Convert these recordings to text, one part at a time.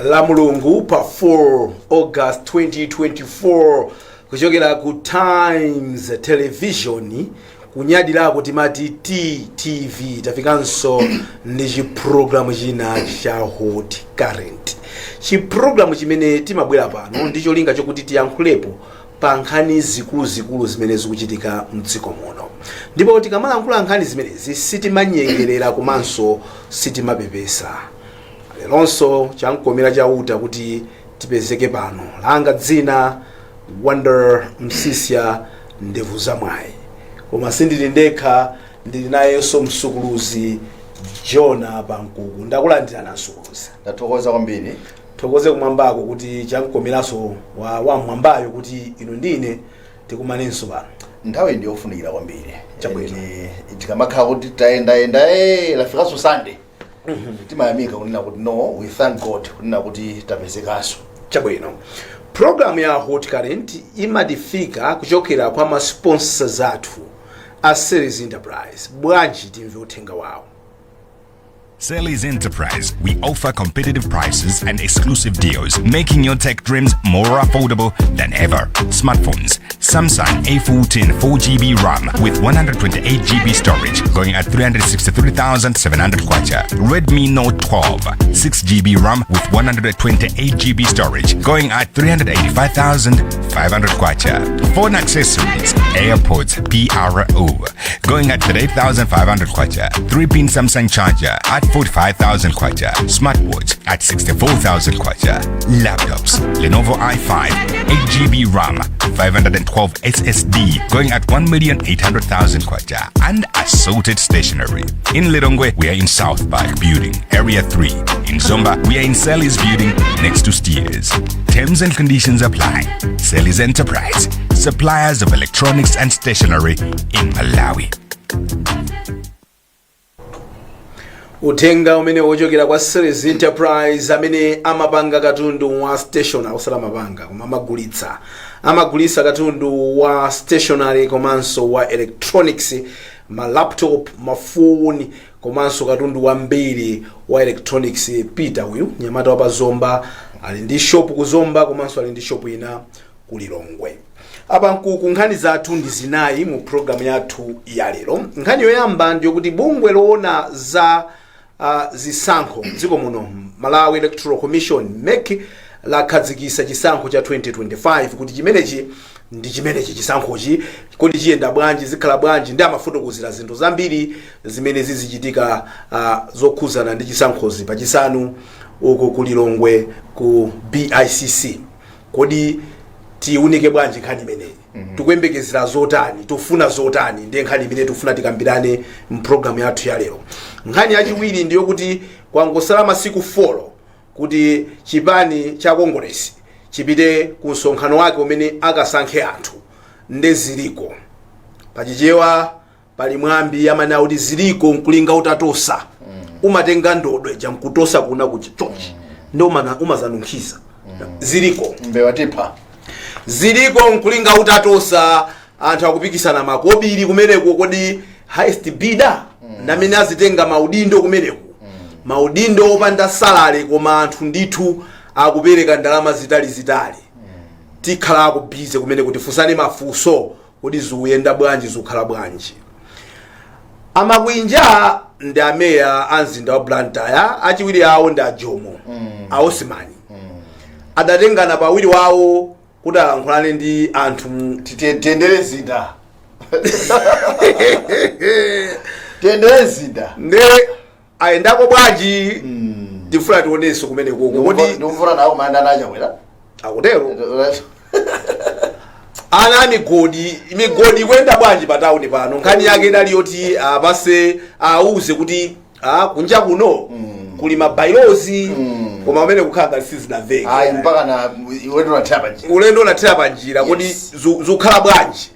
la mulungu pa 4 August 2024 kuchokera ku Times Television kunyadilako timati TTV tafikanso ndi chiprogramu china cha Hot Current. Chiprogramu chimene timabwera pano ndicho linga chokuti tiyankhulepo pa nkhani zikulu zimene zikuchitika mdziko muno. Ndipo tikamalankhula nkhani zimenezi sitimanyengerera komanso sitimapepesa. Leronso chankomera chauta kuti tipezeke pano. Langa dzina Wonder Msisya Ndevu Zamwayi. Koma sindili ndekha, ndili nayenso msukuluzi Jona Bankuku. Ndakulandira na msukuluzi. Ndathokoza kwambiri. Thokoze kumwambako kuti chankomeraso wa mwambayo kuti ino ndine tikumanenso pano. Nthawi ndi yofunikira kwambiri. Chabwino. Tikamakhala kuti tayenda lafikaso Sunday. Timayamika kunena kuti no, we thank God kunena kuti tapezekaso. Chabwino. Program ya Hot Current imadifika kuchokera kwa ma sponsors athu a Series Enterprise. Bwanji timve uthenga wawo. Series Enterprise, we offer competitive prices and exclusive deals, making your tech dreams more affordable than ever. Smartphones, Samsung A14 4GB RAM with 128GB storage, going at 363,700 kwacha. Redmi Note 12, 6GB RAM with 128GB storage, going at 385,500 kwacha. Phone accessories, AirPods PRO, going at 38,500 kwacha. 3-pin Samsung charger at 45,000 kwacha. Smartwatch at 64,000 kwacha. Laptops, Lenovo i5, 8GB RAM, 512 SSD, going at 1,800,000 kwacha. And assorted stationery. In Lilongwe, we are in South Park Building, Area 3. In Zomba, we are in Sally's Building, next to Steers. Terms and conditions apply. Series Enterprise, suppliers of electronics and stationery in Malawi. Utenga umene wochokera kwa Series Enterprise amene amapanga katundu wa stationery osala mapanga koma amagulitsa katundu wa stationery komanso wa electronics, ma laptop, ma phone komanso katundu wa mbiri wa electronics. Peter uyu nyamata wa Zomba ali ndi shop ku Zomba komanso ali ndi shop ina ku Lilongwe. Apa nkhani zathu ndi zinayi mu program yathu ya lero. Nkhani yoyamba ndiyo kuti bungwe loona za zisankho dziko muno Malawi Electoral Commission MEC lakhazikitsa chisankho cha 2025 kuti chimenechi chisankhochi kodi chiyenda bwanji, zikhala bwanji, ndi amafotokozera zinthu zambiri zimene zizichitika zokhuzana ndi chisankhozi pachisanu uko ku Lilongwe ku BICC. Kodi tiunike bwanji nkhani imeneyi, tikuyembekezera zotani, tufuna zotani, ndiye nkhani imene tufuna tikambirane mu program yathu ya lero. Nkhani yachiwiri ndiyo kuti kwangosala masiku 4 kuti chipani cha Congress chipite ku msonkhano wake umene akasankhe anthu ndi ziliko. Pachichewa pali mwambi amana kuti ziliko nkulinga utatosa. Umatenga ndodwe jamkutosa kuna kuchichochi. Ndio umazanunkhisa. Ziliko. Mbewa tipa. Ziliko nkulinga utatosa, anthu akupikisana makobiri kumeneko kodi highest bidder namene azitenga maudindo kumeneko. Maudindo opanda salary koma anthu ndithu akupereka ndalama zitali. Tikhala akubize kumene kuti fusane mafunso kodi zikuyenda bwanji, zikhala bwanji. Amakwinja ndi ameya amzinda wa Blantyre, achiwiri awo ndi ajomo Aosimani. Adatengana pawiri wawo kuti alankhulane ndi anthu tenderezida. Tenderezida. Nde ayendako bwanji tifuna tionenso kumene koko kodi ndimvura nawo manda nachawera akutero ana migodi kwenda bwanji pa town pano. Nkhani yake idali yoti apase auze kuti kunja kuno kuli mabylaws koma amene kukhala sizinaveke. Mpaka na ulendo unathera panjira kodi zikhala bwanji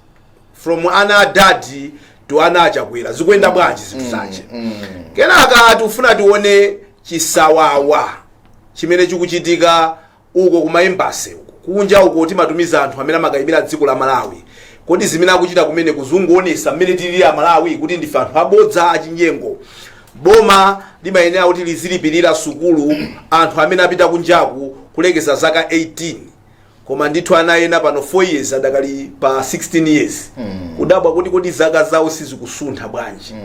from ana daddy to ana achakwera zikuyenda bwanji zinthu zanje. Kenaka tufuna tione chisawawa chimene chikuchitika uko kuma embassy kunja uko timatumiza anthu amene amakayimira dziko la Malawi. Kodi zimene akuchita kumene kuzunguonesa mmene tili ya Malawi kuti ndife anthu abodza achinyengo. boma limayenera kuti lizilipirira sukulu anthu amene apita kunjaku kulekeza zaka 18 koma ndithu ana ena pano 4 years adakali pa 16 years kudabwa kuti zaka zawo sizikusuntha bwanji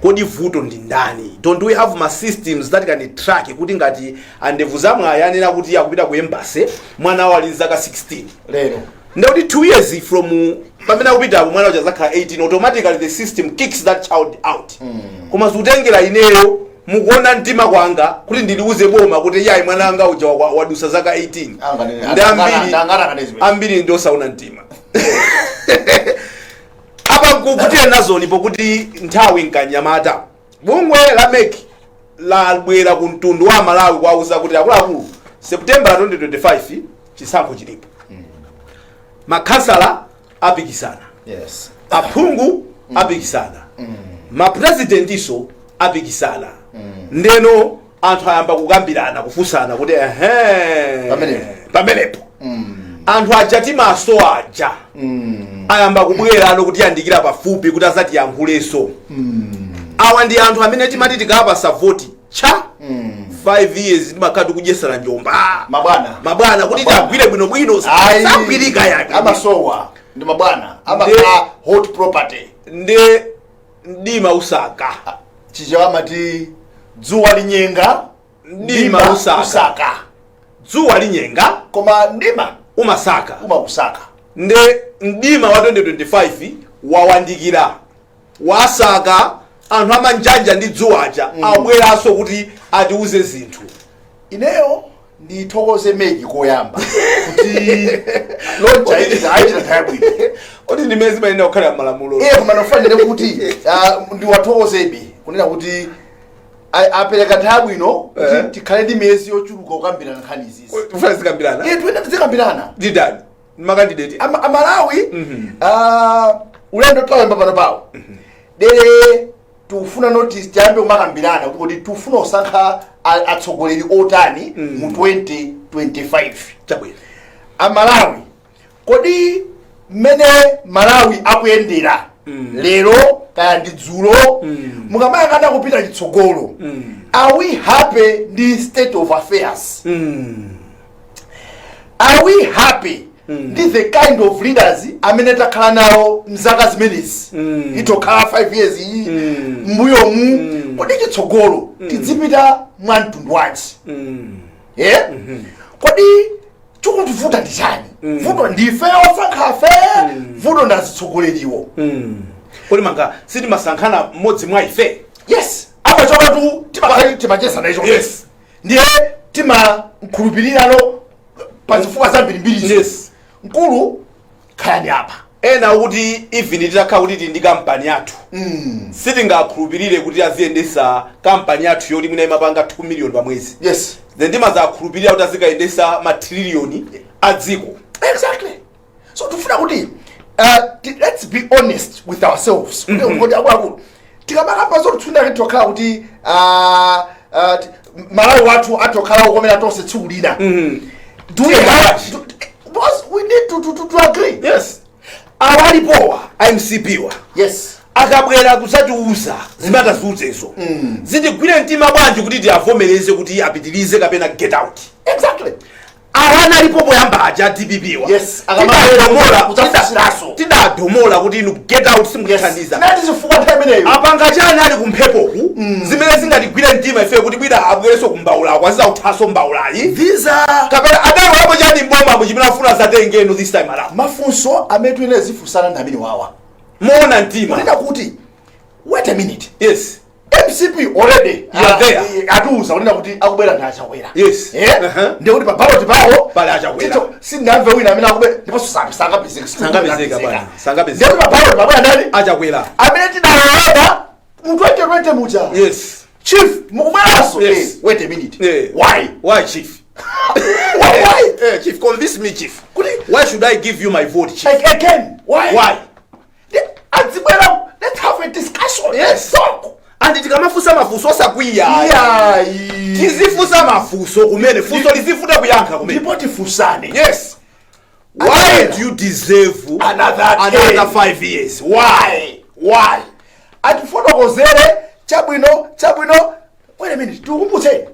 kodi vuto ndi ndani? Don't we have ma systems that can track kuti ngati andevu zamwe ayanena kuti akupita ku embassy mwana wali zaka 16 lero ndauti 2 years from pamene akupita mwana wacha zaka 18 automatically the system kicks that child out. Koma zikutengera ineyo mukuona mtima kwanga kuti ndiliuze boma kuti yayi mwana wanga uja wadusa zaka 18 ambiri ndosauna mtima apa kukutia nazo nipo kuti nthawi nkanyamata bungwe la meki labwera ku mtundu wa Malawi kwauza kuti akuluakulu September 2025 chisankho chilipo. Makhansala apikisana, yes, aphungu apikisana, mapresidentiso apikisana. Ndeno anthu ayamba kukambirana kufunsana kuti pamenepo anthu ajati maso aja ayamba kubwera ano kuti yandikira pafupi kuti azati yankhuleso. Awa ndi anthu amene timati tikapasa voti cha 5 years timakhala kudyesana njomba mabwana kuti tagwire bwinobwino sagwirika yake amasowa ndi mabwana amakhala hot property nde ndima usaka chicha amati dzuwa linyenga ndima usaka dzuwa linyenga koma ndima umakusaka nde ndima wa 2025 wawandikira wasaka anthu amanjanja ndi dzuwaja abweranso kuti atiuze zinthu. Ineyo ndithokoze meki koyamba kuti lonja ichita nthawi oti ndimezi mayenera kukhala malamulo koma nofanire kuti ndiwathokozebe kunena kuti apereka nthawi bwino kuti tikhale ndi miyezi yochuluka kukambirana nkhani izizi. Ufuna zikambirana? Twenda tizikambirana. Ndidani? Makandidate? Amalawi ulendo tawemba pano pawo. Dere tufuna notice tiyambe kumakambirana kuti tufuna usankha atsogoleri otani mu 2025. Chabwino. Amalawi kodi mmene Malawi akuyendera lero kaya ndi dzulo mukamayang'ana kupita chitsogolo are we happy ndi state of affairs? Are we happy ndi the kind of leaders amene takhala nawo mzaka zimenezi itokhala 5 years iyi mbuyomu kodi chitsogolo tidzipita mwa mtundu wanji? Kodi chikutivuta ndi chani? Vuto ndife osankhafe vuto ndazitsogoleriwo kodi manga sitimasankhana mmodzi mwa ife? Yes, apachoka tu timachesa nacho. Yes, ndiye timakhulupirirano pazifukwa zambirimbiri. Yes, mkulu khayani apa ena kuti even titakhala kuti tindi kampani yathu sitingakhulupirire kuti aziyendesa kampani yathu yoti mwina imapanga 2 million pa mwezi. Yes, then timazakhulupirira kuti azikayendesa matrillion a dziko. Exactly. So tufuna kuti let's be honest with ourselves. Kuti akulu tikamaka zoti tunda kitokhala kuti Malawi wathu atokhala ukomera tonse tsiku lina. Do we have because we need to agree. Yes, awalipowa MCPwa. Yes, akabwera kusatiuza zimata zuzezo zitigwire mtima bwanji kuti tiavomereze kuti apitilize kapena get out. Exactly. Awana lipo poyamba aja DPPwa. Yes, akamabwera kutafusiraso tidadomola kuti inu get out simukuthandiza. Nati zifukwa nthawimeneyo apanga chani ali kumphepoku zimene zingatigwire mtima ife kuti bwida abwereso kumbaula kwaziza uthaso mbaulayi visa kapena adawo hapo chani mboma muchimina funa zatengeno this time around. Mafunso amene twene zifusana ndamini wawa muona mtima nenda kuti wait a minute. Yes, MCP already atuuza unena kuti akubwera ndachawera. Yes, ndio kuti pabalo tipawo pale achawera sindamve wina amene akubwera ndipo sanga bezeka bwana sanga bezeka ndio kuti pabalo pabwera ndani achawera amene tidalaba mu 2020 mucha. Yes, chief mukubweraso. Yes, wait a minute. Why chief? why chief, convince me chief. Why should I give you my vote, chief? Again, why? Let's have a discussion. Yes, talk. And tikamafusa mafuso sakwiya tizifusa mafuso kumene fuso lizifuta kuyankha kumene ndipo tifusane. Yes, why do you deserve another 5 years? Why? Atifotokozere chabwino wait a minute tukumbutse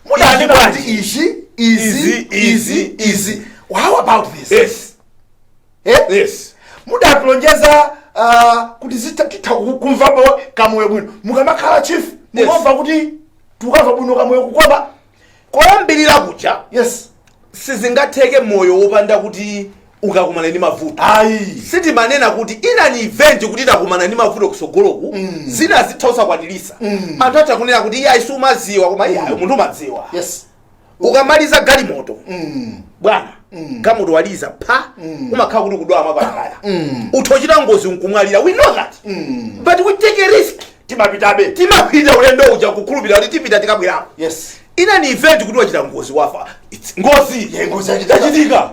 mudanena kuti easy how about this yes mudatulonjeza kuti zitha kumvapo kamoyo bwino mukamakhala chief mukumva kuti tukamva bwino kamoyo kukwamba koyambirira kucha yes sizingatheke moyo wopanda kuti ukakumana ndi mavuto sitimanena kuti ina ni event kuti takumana ndi mavuto kusogoloku zina zithausa kwadilisa anthu atakunena kuti iye aisumaziwa koma iye munthu umadziwa yes ukamaliza galimoto bwana galimoto waliza umakhala kuti kudwala mapakaya uthochita ngozi nkumwalira we know that but we take a risk timapita ulendo uja kukhulupirira kuti tipita tikabwerapo yes ina ni event kuti wachita ngozi wafa ngozi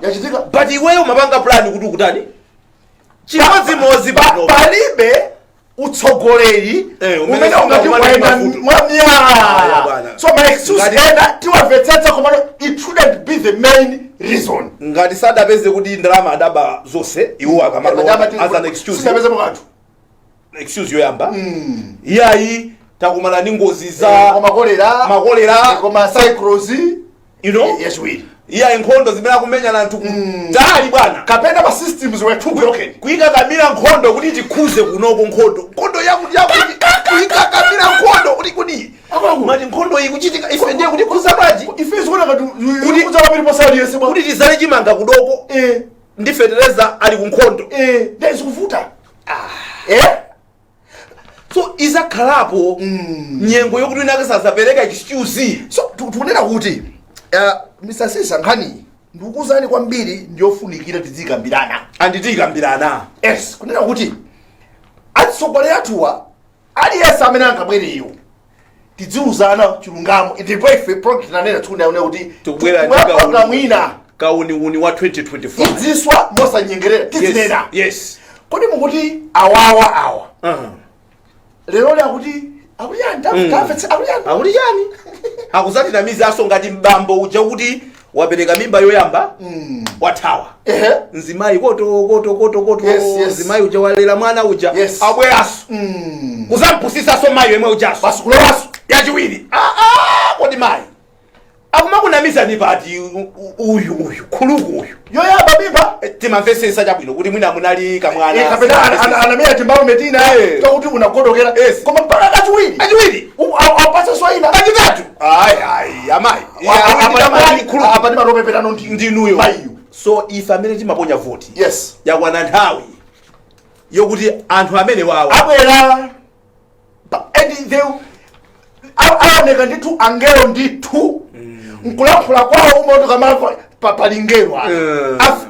yachitika but iweyo mapanga plan kuti ukutani chimodzimodzi palibe utsogoleri umene ungati waenda mwamyala so my excuse ena tiwamvetsetsa komano it shouldn't be the main reason ngati sadapeze kuti ndalama adaba zonse iwo akamalowa as an excuse excuse yoyamba iyayi takumana ndi ngozi za makolera koma psychology you know yes we iya nkhondo zimene akumenya na anthu tali bwana kapena ma systems were too broken kuyika kamira nkhondo kuti tikhuze kunoko nkhondo yakuti kuyika kamira nkhondo kuti mati nkhondo iyi kuchitika ife ndiye kuti khuza bwaji ife zikuona kuti kuza pamene posali yese kuti tizale chimanga kudoko ndi fetereza ali ku nkhondo ndiye zikuvuta so izakhalapo nyengo yokuti inakasazapereka excuse so tukunena kuti Mr. Sisa Nkhani ndikuzani kwambiri ndiyofunikira tizikambirana anditiyikambirana yes kunena kuti atsogoleri athuwa aliyese amene ankabwereyo tidziuzana chilungamo ndipo ife project nanena tikunaona kuti tubwera mwina kauniuni wa 2025 tidziswa mosanyengerera tizinena yes kodi mukuti awa lero akuti akuti chani akuzatinamiza aso ngati mbambo uja kuti wapereka mimba yoyamba wathawa mzimayi koto mzimayi uja walera mwana uja abweraso kuzampusitsaso mayi yemwe ujaso basikulowaso yachiwiri kodi mayi akumakunamiza ni pati uyu khuluku uyu yoyamba mimba timamvesesa chabwino kuti mwina munali kamwana kapena anamera timbawo metina tokuti unagodokera koma mpaka kachiwiri apasa swahili kachitatu amayi apa ndimatopepetano ndinuyo so ife amene timaponya voti yes yakwana nthawi yokuti anthu amene wawa abwera aoneka ndithu angelo ndithu nkulankhula kwawo umoto kamala palingerwa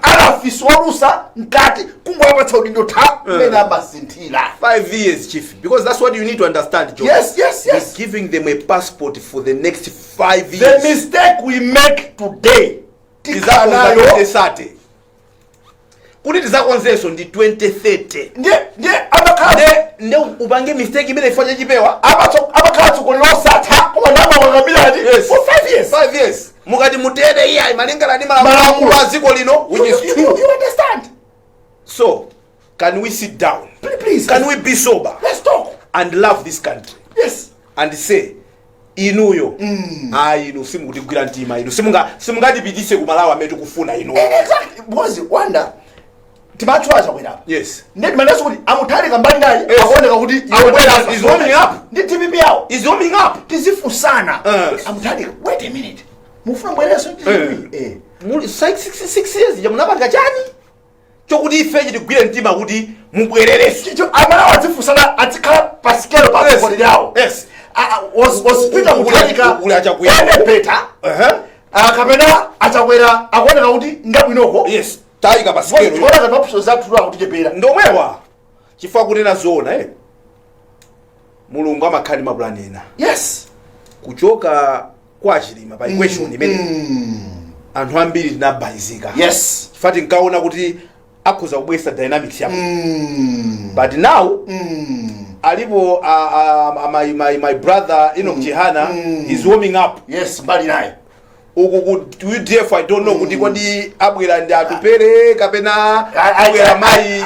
alafisi walusa mkati kungwapatsa udindo tha mena amasinthira 5 years chief because that's what you need to understand Joe. yes You're giving them a passport for the next 5 years. The mistake we make today tizakonza 2030 kuti tizakonzeso ndi 2030 ndiye amakhala nde upange mistake imene ifanya chipewa amakhala tsogolero osatha koma ndamawakambilati for 5 years mukati mutere iyayi malingana ndi malamulo a dziko lino which is true. You understand? So can we sit down, please can we be sober, let's talk and love this country yes and say inuyo inu simukutigwira mtima inu simungatipitise ku Malawi amene tikufuna inu exactly because wonder timatchwaza kwera yes ndi mandaso kuti amuthalika mbali naye aoneka kuti is warming up ndi TPP yawo is warming up tizifusana amuthalika wait a minute mufuna mbwereso muli 6 years jamunapanga chani chokuti ifeje tigwire mtima kuti mubwerereso amalawa azifusana azikhala pasikelo pa kodi yawo yes was Peter muthalika peta kapena achakwera akuoneka kuti ngabwinoko yes taika pasikelo tiona kuti options zathu lwa kuti chepera ndomwewa chifukwa kunena zona mulungu amakhali mapulani ena yes kuchoka kwa chilima pa equation imene anthu ambiri tinabayizika yes chifukwa tinkaona kuti akhoza kubwesa dynamics yako but now alipo my brother Enoch Chihana is warming up yes mbali naye uku UDF I don't know kuti kodi abwera ndi atupere kapena abwera mai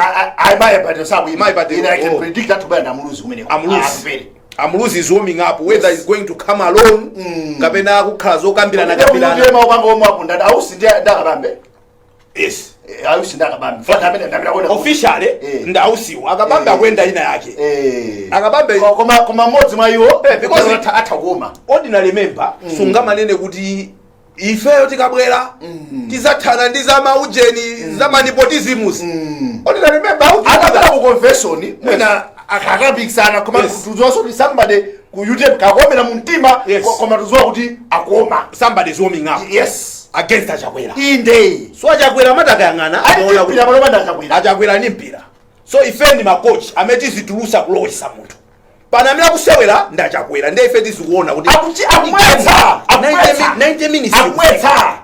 mayi but sabu mai but I can predict that bwana amuluzi kumene amuluzi Amuluzi is warming up whether he's going to come alone kapena kukhala zokambirana kapirana ndema upanga omwe akunda ausi ndakabambe yes ausi ndakabambe faka amene ndabira officially ndausiwa akabambe akwenda ina yake akabambe koma modzi mwa iwo because atakoma ordinary member sungamanene kuti ifeyo tikabwera tizathana ndi za maujeni za manipotisms ordinary member akapita ku convention mwina akakapikisana koma tuzoso kuti somebody ku YouTube kakomera mu mtima koma tuzowa kuti akoma somebody is warming up yes against achakwera inde so achakwera matakayang'ana aona kuti achakwera ni mpira so ifendi macoach ametizitulusa kulowesa munthu pana amene akusewera ndachakwera ndi ife tizikuona kuti amwetsa 90 minutes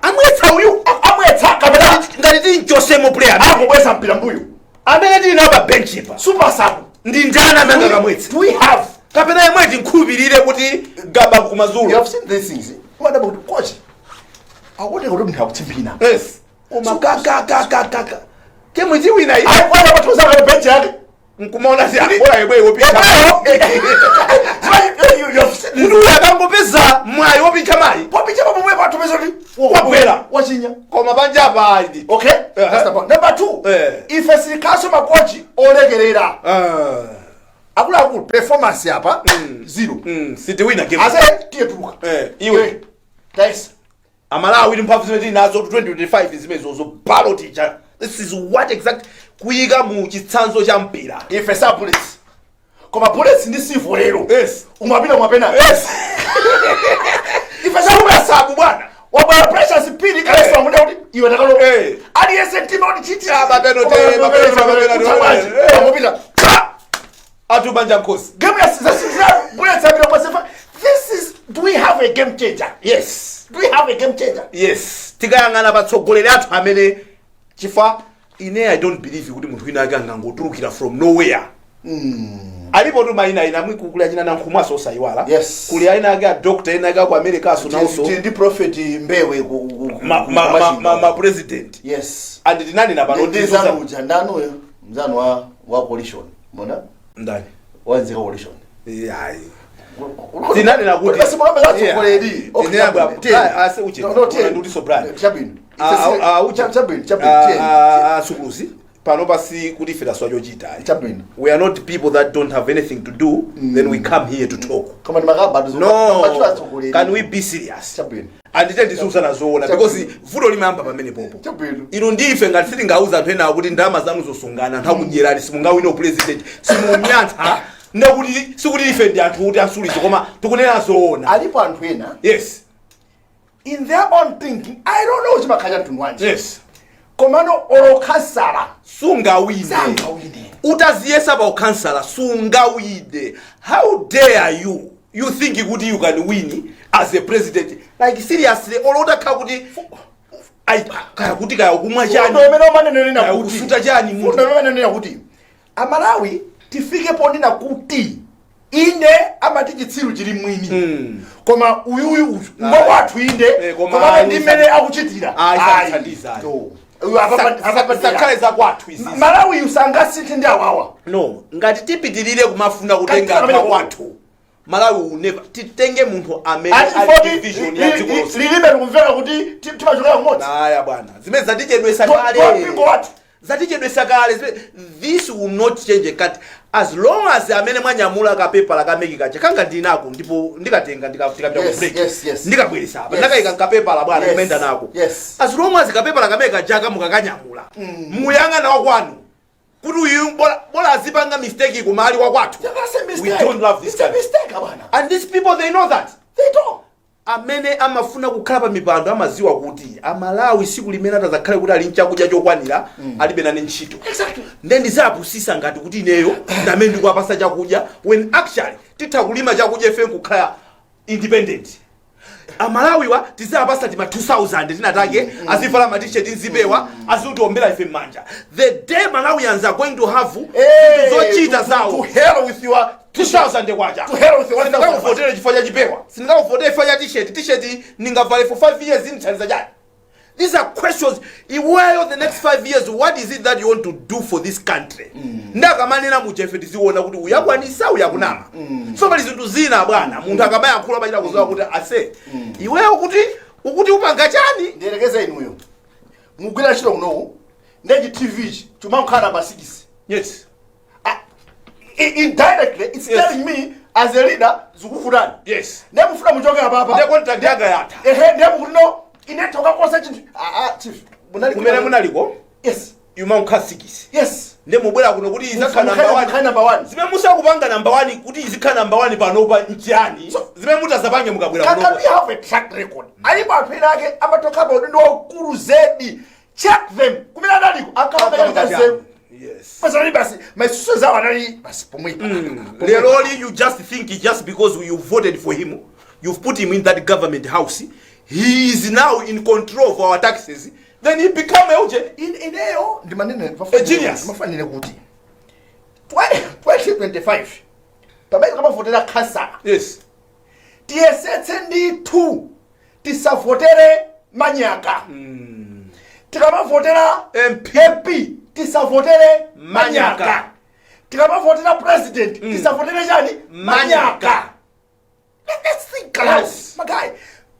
amwetsa uyu amwetsa kapena ngati tili nchosemo player akubwesa mpira mbuyu amene tili nawo pa bench pa super sub ndi ndana amene akamwetsa we have kapena yemwe tinkhulupirire kuti gaba kumazulu you have seen these things what about coach akwete kuti mnthu akutiphina yes oma kaka kemwe tiwina iyi akwata pathuza ka bench yake nkumaona si akora yebwe wopitha kuti akangopeza mwayi wopitha mayi popitha pomwe patupeza kuti wabwera wachinya koma panja apa ali okay that's the point number 2 ife silikaso makochi olekerera akulu performance apa 0 sitiwina game ase tietuka iwe guys Amalawi ndi mphamvu zimene nazo 2025 zimenezo ballot teacher this is what exact kuyika mu chitsanzo cha mpira ife sa bullets koma bullets ndi sivo lero yes umapita mwapena yes ife sa umesabu bwana wabwana pressure speed kale so muda kuti iwe takalo ali yese ntima kuti chiti ababeno amopita atubanja mkosi game ya sisa bullets apita kwa sefa this is do we have a game changer yes do we have a game changer yes tikayang'ana patsogoleri athu amene chifa ine I don't believe kuti munthu wina akangangotulukira from nowhere alipo tu maina ina mwikukuli achina na nkhumwaso osayiwala yes kuli aina ake a doctor ina ake ku America so also ndi prophet mbewe ma president yes and dinani na pano ndiza uja ndano mzano wa coalition mona ndani wanzika coalition yayi tinani na kuti basi mwana ngathi koledi okay ase uche ndi so brand chabini chabini sukulusi pano basi kuti fera swajochita chabini we are not people that don't have anything to do then we come here to talk kama ni makaba no can we be serious chabini and then tisusana zoona because vuto limayamba pamene popo chabini ino ndife ngati sitingauza anthu ena kuti ndalama zanu zosungana nthawi kudyerani simungawina president simumyantha ndakuti sikuti ife ndi anthu kuti asulizo koma tikunena zoona alipo anthu ena yes in their own thinking I don't know chimakhaja mtundu wanji yes komano olokansala sungawine utaziyesa pa ukansala sungawine how dare you think kuti you can win as a president like seriously olotakha kuti kaya kuti kaya kumwa chani ndo amene omanenera kuti kusuta chani ndo amene omanenera kuti Amalawi tifike poni na kuti inde amati chitsiru chili mwini koma uyu ngo wathu inde koma ndi mmene akuchitira aisathandiza sakhaleza kwathu izi Malawi usangasithe ndi awawa no ngati tipitirire kumafuna kutenga kwathu Malawi will never titenge munthu amene ali vision ya Zikuchitika lilime tikumvera kuti timachokera kumodzi aya bwana zimene zatichedwesa kale zatichedwesa kale this will not change a cut as long as amene mwanyamula kapepa lakamekika chakanga ndinako ndipo ndikatenga ndikafika ku break ndikabweresa apa ndakayika kapepa la bwana kumenda nako as long as kapepa lakameka jaka mukakanyamula muyanga nawo kwanu kuti uyu bola azipanga mistake kumali wa kwathu we don't love this mistake bwana and these people they know that they don't amene amafuna kukhala pa mipando amaziwa kuti Amalawi siku limene atazakhale kuti ali nchakudya chokwanira alibe nane ntchito exactly then ndizapusisa ngati kuti ineyo ndamene ndikuwapasa chakudya when actually titha kulima chakudya ife kukhala independent Amalawi wa tizapasa tima 2000 tinatake azivala ma t-shirt nzipewa azitiombera ife manja the day Malawians are going to have zochita zawo to hell with your 2000 kwacha to hell with your sindakuvotera chifukwa cha chipewa sindakuvotera chifukwa cha t-shirt ningavale for 5 years nithandiza chani These are questions. Iweyo the next 5 years, what is it that you want to do for this country? Ndakamanena mujefe tiziona kuti uyakwanisa uyakunama. So pali zinthu zina bwana, munthu akamaya akula pachita kuzowa kuti ase. Iweyo kuti upanga chani? Nderekeza inuyo. Mugwira chiro kuno. Neji TV chuma mkhana ba 6. Yes. Indirectly it's telling me as a leader zukufurani. Yes. Ndemufuna muchoke apa. Ndeko contract yanga yata. Ndemufuna inetoka kosa chinthu. Chief. Munaliko? Yes. Yuma mkhasikisi. Yes. Ndemubwera kuno kuti izakha number 1. Zime musa kupanga number 1 kuti izikha number 1 panopa nchani. Zime mutazapange mukabwera kuno. We have a track record. Alipo aphera ake amatoka ba ndo okulu zedi. Check them. Kumina ndaliko akabanga same. Yes. Pasali basi maisuso zawo anali basi pomwepa. Literally you just think just because you voted for him, you've put him in that government house, he is now in control of our taxes, then he become Ineo ndimanene a genius. Mafanile kuti 2025 pamene kama votera kansa. Yes. Tiesetse ndi 2 tisavotere manyaka. Tikama votera MP tisavotere manyaka. Tikama votera president tisavotere chani manyaka. Let's think guys. My guy,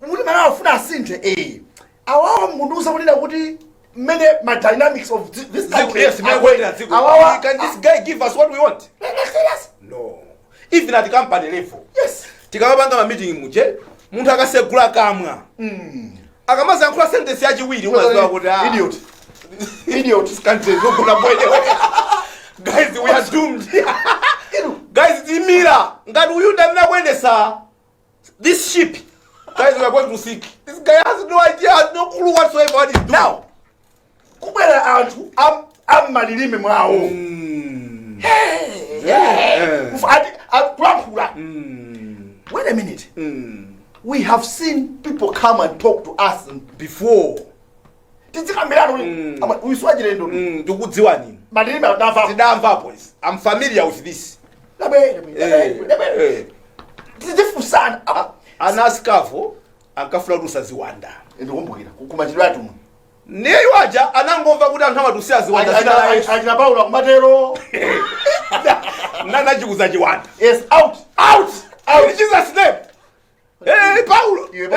muri mana afuna asinthe awawa munduza kunena kuti many my dynamics of this country. Yes, can this guy give us what we want? Yes. No. Even at the company level. Yes. Tikabanga ma meeting muje, muntu akasegula kamwa. Akamaza yankula sentence yachiwiri umaziwa kuti idiot this country is not going guys, we are doomed. Guys, timira ngati uyu ndamina kuendesa this ship. Guys, we are going to sink. This guy has no idea, has no clue whatsoever what he's doing. Now, kubera anthu amalilime mwawo. Wait a minute. We have seen people come and talk to us before. I'm familiar with this. Anaskavo akafuna kusaziwanda. Ndikumbukira kukumachira atu. Neyo waja anangomva kuti anthu amatusiya ziwanda achina Paulo kumatero. Nana chikuza chiwanda. Yes, out. In Jesus name. Hey Paulo. Hey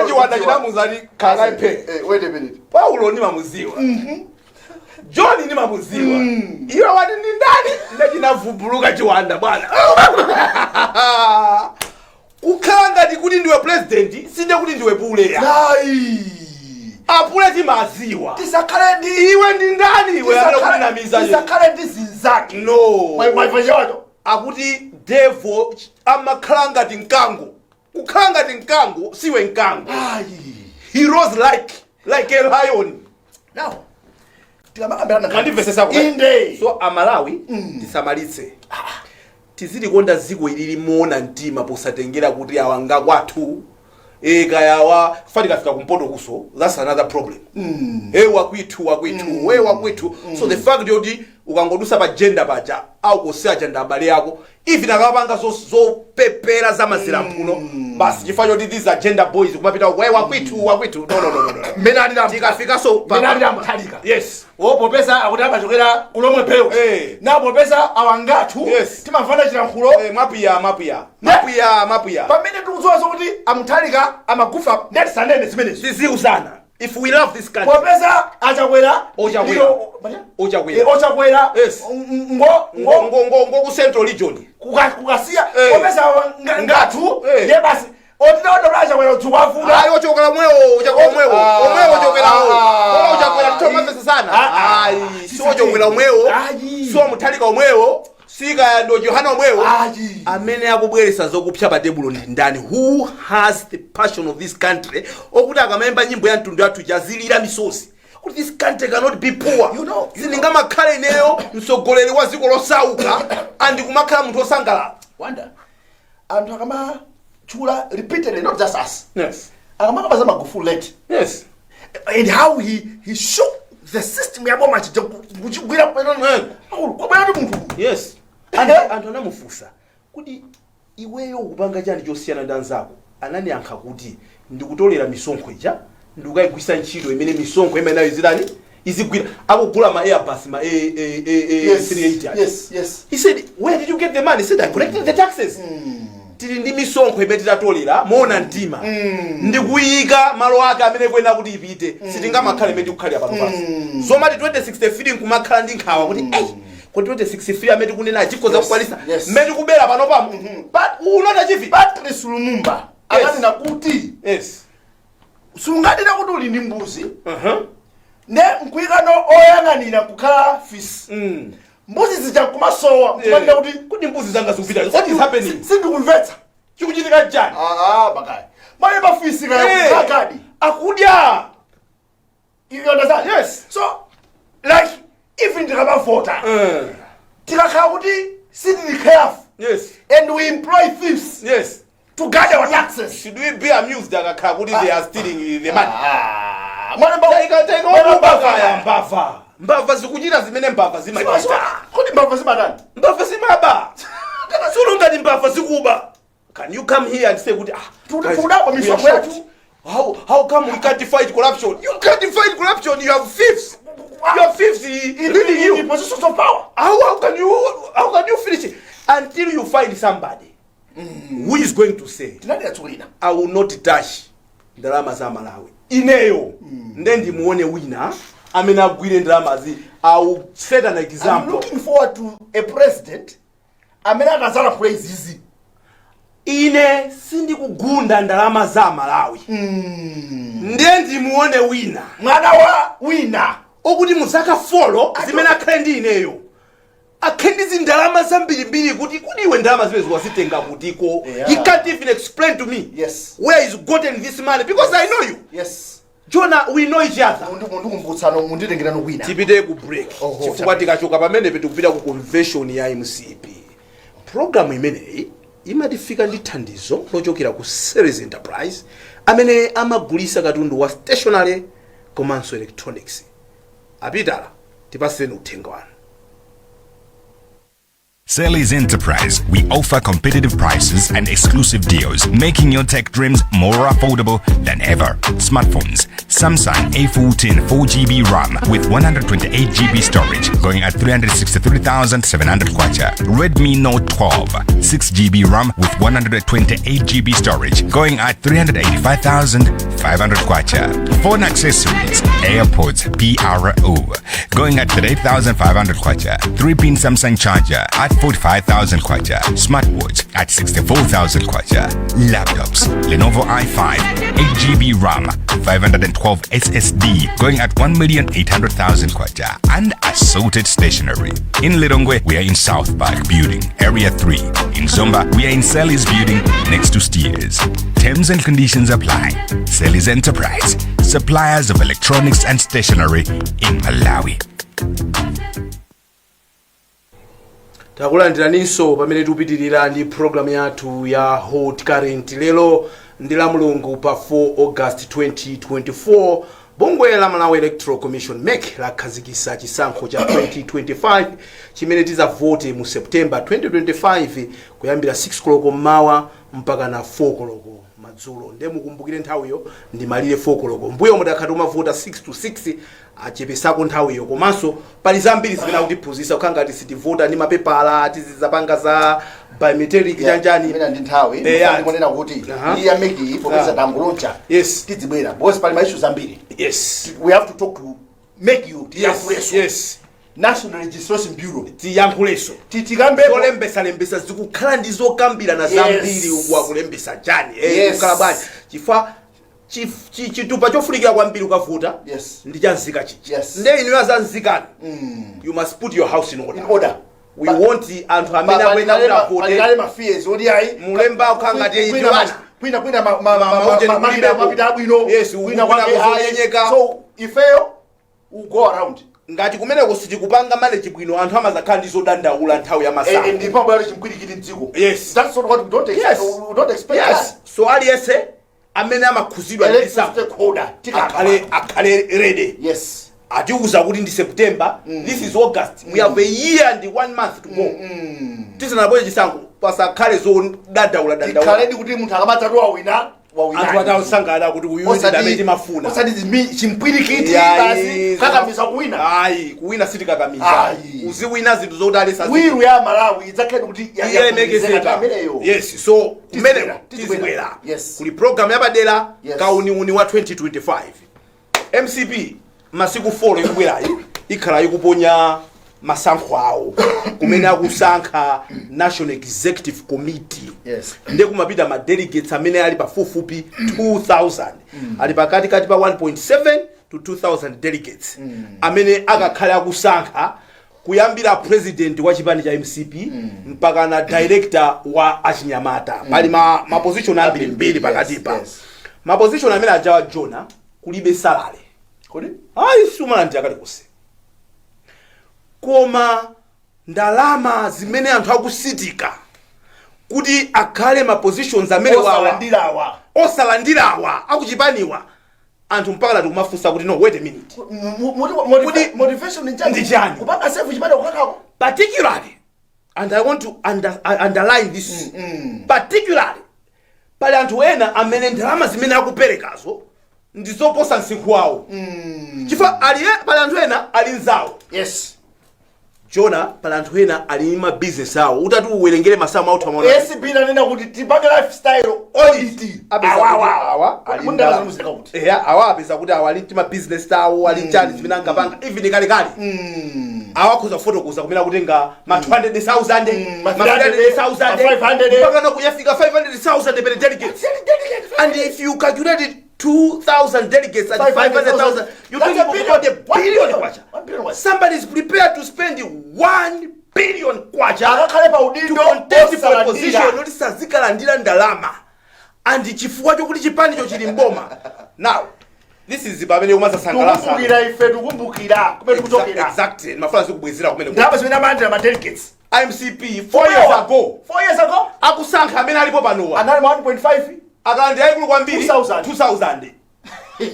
chiwanda chinamuzali kala mpe. Wait a minute. Paulo ni mamuziwa. John ni mamuziwa. Iwe wani ni ndani? Ndachinavumbuluka chiwanda bwana. Ukanga ndikuti ndiwe president, sinde kuti ndiwe puleya. Apule timaziwa. Tisakale ndi iwe ndi ndani iwe akukunamiza. Tisakale ndi zinzaki. No. Mwayivajawato. Akuti devil amakhalanga tinkango. Kukhanga tinkango siwe nkango. He rose like a lion. Now. Tikamabambirana kandivesesa kwa. Inde. So Amalawi tisamalitse. Tizidi konda ziko ilili muona ntima posatengera kuti awanga kwathu kayawa fatika fika kumpoto kuso. That's another problem. Wakwitu wakwitu. So the fact yoti ukangodusa pa gender paja au kusia gender abale yako even akapanga zo pepera za mazilampuno basi chifanya yoti these are gender boys kumapita wakwitu no. Menali na tikafika so menali na mtalika. Yes. Popesa akutaba chokera kulomwe peo. Na popesa awangatu. Yes. Timafana chilankhulo. Mapuya. Pamene tikuzowa kuti amtalika amagufa net sanene zimene. Siziu sana. If we love this country. Popesa achakwera. Ochakwera. Yes. Ngo ku Central Region. Kukasiya. Popesa ngatu. Ye basi. Otinaona raja wena tuwafuna. Ayo chokera mwewo. Omwewo chokera Thomas sana. Sio chokera omwewo. Sio mutalika omwewo. Sika ndo Johana omwewo. Amene akubweresa zokupsha pa table ndani. Who has the passion of this country? Okuti akamemba nyimbo ya mtundu yathu jazilira misosi. Kuti this country cannot be poor. You know. Sininga makhale neyo msogoleri wa ziko losauka andi kumakhala munthu osangala. Wonder. Anthu akama chula repeatedly, not just us. Yes. Akama kabaza Magufuli late. Yes. And how he shook the system yabo machi kuchigwira yes. Anthu anamufusa kuti iweyo kupanga chani chosiyana ndi anzako anani yankha kuti ndikutolera misonkho ija ndikayigwisa ntchito imene misonkho imene nayo izidani izigwira akugula ma Airbus ma A380. Yes. He said, where did you get the money? He said, I collected the taxes. Tili ndi misonkho imene titatolera moona mtima ndikuyika malo ake amene kwena kuti ipite sitingamakhale imene tikukhalira pano pansi. Zomati 2063 nkumakhala ndi nkhawa kuti ko 2063 amene tikunena chikhoza kukwanisa mmene kubera pano pamo. But unota chifi Patrice Lumumba akanena kuti sungadira kuti uli ndi mbuzi ne nkwikano oyang'anira kukhala fisi mbuzi zija kumasowa kumanena kuti mbuzi zanga zikupita. What is happening? Sindikumvetsa Chikuchitika njani? bakaya mali bafisi kaya kadi akudya. you understand? Yes. So like even tikabavota tikakhala kuti sitili careful and we employ thieves to gather our taxes. Should we be amused akakhala kuti they are stealing the money? Mbava zikuchita zimene mbava zimachita. Kuti mbava zimatani? Mbava zimaba. Sulungati mbava zikuba. Can you come here and say kuti how come we can't fight corruption? You can't fight corruption. You have thieves. You have thieves leading you in positions of power. How can you finish it until you find somebody who is going to say I will not touch ndalama za Malawi ineyo ndendi muone wina amene agwire ndalama zi. I will set an example. I'm looking forward to a president amene akazala praise izi. Ine sindi kugunda ndalama za Malawi ndendi muone wina mwana wa wina okuti muzaka follow zimene akhale ndi ineyo akhendi zindalama zambirimbiri kuti iwe ndalama zimene ziwazitenga kutiko. He can't even explain to me where he's gotten this money because I know you. Jonah, we know each other. Tipite ku break. Chifukwa tikachoka pamene tikupita ku convention ya MCP. Program imeneyi imatifika ndi thandizo lochokera ku Series Enterprise amene amagulisa katundu wa stationery komanso electronics. Apitala tipaseni uthenga wanu. Series Enterprise, we offer competitive prices and exclusive deals, making your tech dreams more affordable than ever. Smartphones, Samsung A14 4GB RAM with 128GB storage, going at 363,700 kwacha. Redmi Note 12, 6GB RAM with 128GB storage, going at 385,500 kwacha. Phone accessories, AirPods PRO, going at 38,500 kwacha. 3-pin Samsung charger at 45,000 kwacha. Smartwatch at 64,000 kwacha. Laptops, Lenovo i5, 8GB RAM, 512 SSD, going at 1,800,000 kwacha. And assorted stationery. In Lilongwe, we are in South Park Building, Area 3. In Zomba, we are in Selly's Building, next to Steers. Terms and conditions apply. Selly's Enterprise, suppliers of electronics and stationery in Malawi. Takulandiraninso pamene tupitirira ndi program yathu ya Hot Current. Lero ndi la Mulungu pa 4 August 2024. Bungwe la Malawi Electoral Commission MEC lakhazikitsa chisankho cha 2025 chimene tizavote mu September 2025 kuyambira 6 koloko mmawa mpaka na 4 koloko madzulo. Nde mukumbukire nthawiyo ndi malire 4 koloko. Mbuyo mudakhati umavota 6 to 6 achepesako nthawiyo. Komanso pali zambiri zimene akutiphunzitsa kukhangati sitivota ndi mapepala tizizapanga za biometric chanjani imene ndi nthawi ndikonena kuti iya MEC popeza tambuloncha tizibwera because pali ma issues ambiri. We have to talk to make you National Registration Bureau tiyankhuleso titikambe lembesa zikukhala ndi zokambirana zambiri wakulembesa chani kukhala bwanji chifukwa chitupa chofunikira kwambiri ukavota ndi chanzika chichi nde inu yazanzikani. You must put your house in order. We want anthu amene akwena kuti pali ma fees odi ayi mulemba ukhangati yiwana kwina mapita abwino kwina kwayenyeka. So ifeyo we go around ngati kumeneko sitikupanga manage bwino anthu amazakhala ndi zodandaula nthawi ya masankho ndi pamwe ali chimkwirikiti mdziko. That's what we don't expect. So aliyese amene amakhuzidwa ndi stakeholder akhale ready. Atiuza kuti ndi September, this is August, we have a year and 1 month to go. Tisanabwere chisankho pasakhale zodandaula tikhale kuti munthu akamatatu awina anthu atausangana kuti uyundi ndamene timafuna osati chimpwirikiti basi kakamiza kuwina kuwina sitikakamiza uziwina zinthu zokuti alisa wiru ya Malawi idzakhale kuti ilemekezeka yes so kumene tizibwera kuli program yapadera kauniuni wa 2025 MCP masiku 4 ikubwerayi ikhala ikuponya masankho awo kumene akusankha National Executive Committee ndiye kumapita ma delegates amene ali pafupifupi 2000 ali pakati pa 1.7 to 2000 delegates amene akakhala akusankha kuyambira president wa chipani cha MCP mpaka na director wa achinyamata pali ma position ambiri pakatipa ma position amene ajawa Jona kulibe salary kodi sumala ndi akalikose koma ndalama zimene anthu akusitika kuti akhale ma positions amene osalandirawa akuchipaniwa anthu mpaka lati kumafunsa kuti no wait a minute motivation ndi chani kupanga save chipani ukakako particularly and I want to underline this particularly pali anthu ena amene ndalama zimene akuperekazo ndizoposa msinkhu wawo chifukwa pali anthu ena ali nzawo Jona pali anthu ena ali ma business awo utati uwerengere masamu auto amona bina nena kuti tipange lifestyle audit awa apeza kuti awali ma business awo ali chani zimene angapanga even kale awa kuza fotokoza kumena kutenga ma 200,000 ma 300,000 mpaka no kuyafika 500,000 per delegate and if you calculate it 2,000 delegates at 500,000. You think about a billion kwacha. Somebody is prepared to spend 1 billion kwacha to contest for a position. Noti sazikalandira ndalama. And chifukwa chokuti chipani cho chili mboma. Now, this is pamene umaza sangalasa. Tukumbukira ife tukumbukira kumene kutokera. Exactly. Mafuna zikubwezera kumene. Ndaba zimene amandira ma delegates. IMCP 4 years ago. 4 years ago? Akusankha amene alipo panowa. Anali 1.5. Akalandira ikulu kwambiri 2000.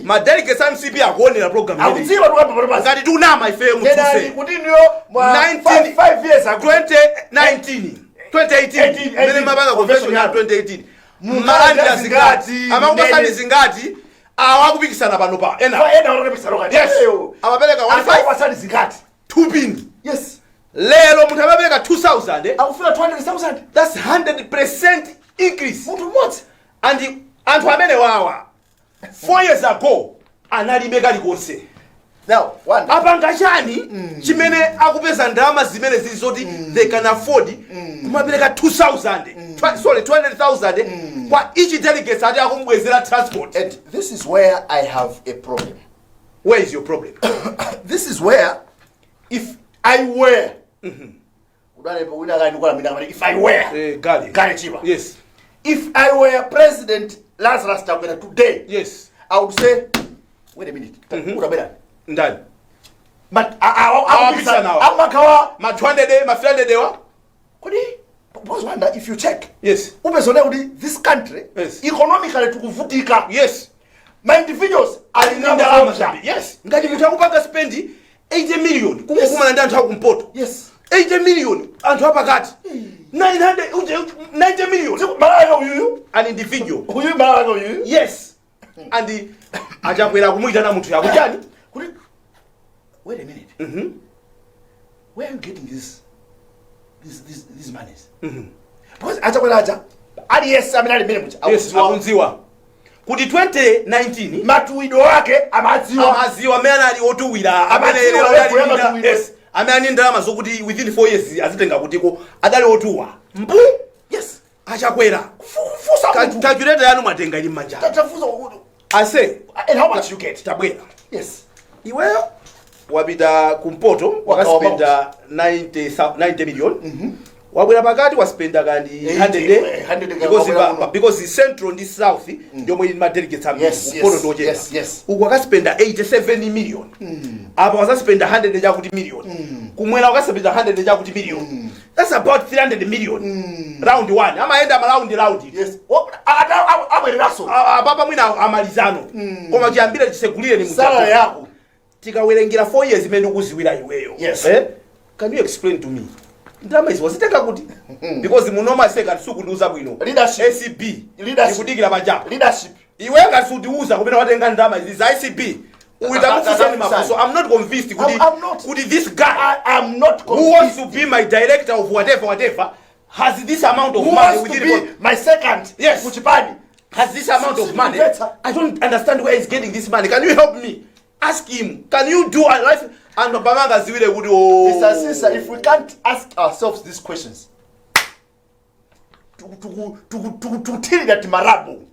Ma delegates MCP akuonera program yeneyi. Akudziwa tukamba pano ngati tunama ife mutuse. Kenani kuti ndiyo 5 years ago 2018 mene mabanga convention ya 2018 mmalandi zingati amakupasani zingati awakupikisana pano pa ena wanapikisana kati yes amapereka 15 zingati 2 pin yes lelo munthu amapereka 2000 akufuna 200,000 that's 100% increase munthu mmodzi and anthu amene wawa 4 years ago analibe kalikonse now one apanga chani chimene akupeza ndalama zimene zilizoti they can afford kumapereka 2,000 sorry 200,000 kwa each delegate ati akumbwezera transport. And this is where I have a problem. Where is your problem? This is where if I were if I were yes, if I were President Lazarus Chakwera today, yes, I would say, wait a minute, ndani but because wonder if you check, yes, this country, yes, economically tukuvutika, yes, my individuals are in yes, ngati mtu akupanga spendi 80 million kumukuma ndi anthu akumpoto, yes, 80 million anthu apakati 90 million an individual yes and achakwera kumuitana munthu yakuchani. Wait a minute, where are you getting these monies? Because achakwera yes, akunziwa kuti 2019 matuwido wake amaziwa amene ali otuwira amene yes amene ndalama zokuti within 4 years azitenga kutiko adali otuwa mbu yes achakwera calculator yanu matenga ili manja ase and how much you get tabwera yes iweyo wapita kumpoto wakaspenda 90 million wabwera pakati waspenda kandi 100 because central ndi south ndomwe ma delegates kumpoto ndochera uku wakaspenda 87 million apa wasaspenda 100 chakuti million kumwera wakaspenda 100 chakuti million that's about 300 million round 1 amaenda round yes abwereraso apapa mwina amalizano koma chiyambire chisegulire ni msala yako tikawerengera 4 years imene ukuziwira iweyo yes can you explain to me ndama izi wasiteka kuti because munoma seka sukundiuza bwino Leadership. ACB Leadership. ikudikira pajapo Leadership. iwe ngati utiuza kumene watenga ndama izi za ICB uitamufusani mafuso. I'm not convinced kuti this guy I'm not convinced. who wants to be my director of whatever has this amount of Who money wants to be my second? Yes. Kuchipani. has this amount of money. Better. I don't understand where he's getting this money. Can you help me? Ask him. Can you do a life? And Obama ziwile would Mr. Sister, if we can't ask ourselves these questions, to tell that marabu.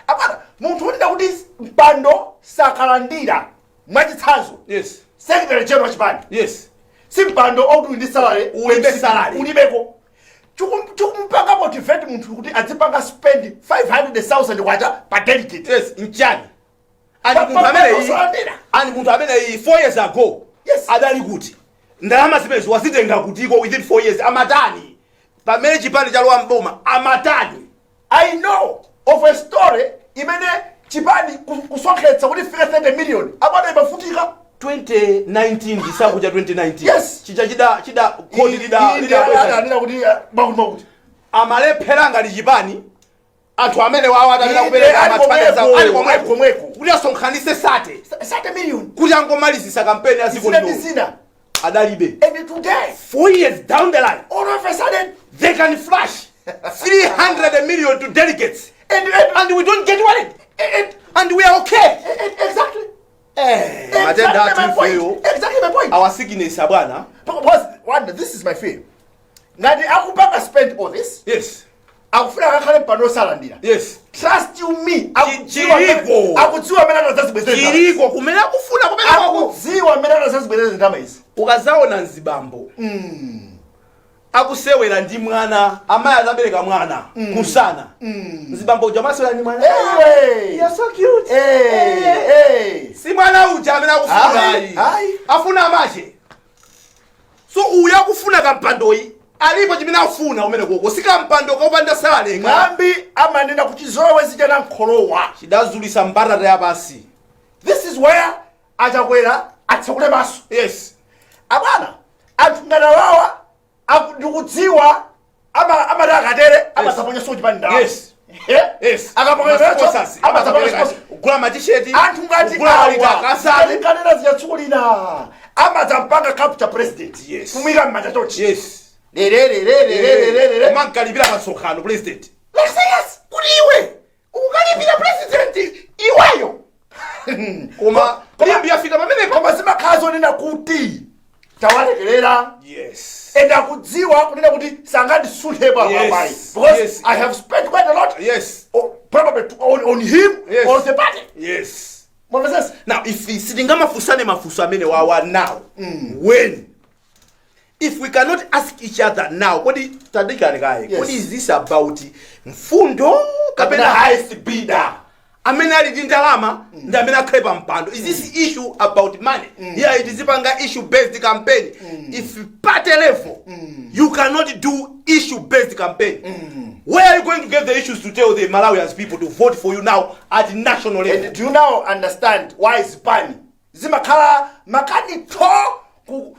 Apana, muntu wenda kuti mpando sakalandira mwachitsanzo. Yes. Secretary General Chipani. Yes. Si mpando odu ndi salary. Ulibeko. Chukumpanga motivate muntu kuti azipanga spend 500,000 kwacha per delegate. Yes, nchani. And muntu amene 4 years ago. Yes. Adali kuti. Ndalama zimene wasitenga kutiko within 4 years amatani. Pamene chipani chalowa mboma amatani. I know of a story imene chipani kusokhetsa kuti fika 30 million. Abana ibafutika 2019 ndisakuja 2019. Yes. Chida kodi lida kuti makuti. Amalephera ngati chipani. Anthu amene wawa atamena kupereka amathandiza ali komweko. Kuti asonkhanise 30 million. Kuti angomalizisa kampeni ya Zikulu. Zina. Adalibe. And today, 4 years down the line, all of a sudden, they can flash 300 million to delegates. And we don't get worried. And we are okay. Exactly. Exactly my point. Our sickness, Abana. Because this is my fear. Now the Akupanga spent all this. Yes. Akufuna kakale pano salandira. Yes. Trust you me. Chiriko. Akudziwa mena na zazi bezeza. Chiriko kumena kufuna kumena kwako. Akudziwa mena na zazi bezeza ndama izi. Ukazaona nzibambo. Akusewera ndi mwana, amaya azabereka mwana kusana. Nzibambo uja masewera ndi mwana. Hey. You're so cute. Hey. Si mwana uja amene akufuna. Afuna amache. So uya kufuna kampandoyi. Alipo chimina ufuna umene koko sika mpando kopanda sale ngambi amanena kuchizowe zijana nkholowa chidazulisa mbarata ya basi. This is where achakwera atsakule maso. Yes. Abana anthu ngana wawa akudziwa amakatere amasaponya soji panda. Yes. Yes. Akaponya amasaponya ugula matisheti anthu ngati ugula akasale kanena ziyatsulina amazampanga capture president. Yes. Kumika mmachachochi. Yes. Mankalibira masokano president. Let's say yes. Kuliwe. Ukalibira president iwayo. Koma kuyambia fika pamene koma zimakhazo nena kuti tawalekelera. Yes. Enda kudziwa kunena kuti sangati sutheba babai. Because I have spent quite a lot. Yes. Probably on him or the party. Yes. Moses. Now if sitingama fusane mafuso amene wawa now. When if we cannot ask each other now, what is this about? Mfundo kapena highest bidder. Amena ali ndalama ndamena klepa mpando. Is this issue about money? Yeah, it is a issue based campaign. If party level, you cannot do issue based campaign. Where are you going to get the issues to tell the Malawians people to vote for you now at the national level? And do you now understand why it's bani? Zimakala makani to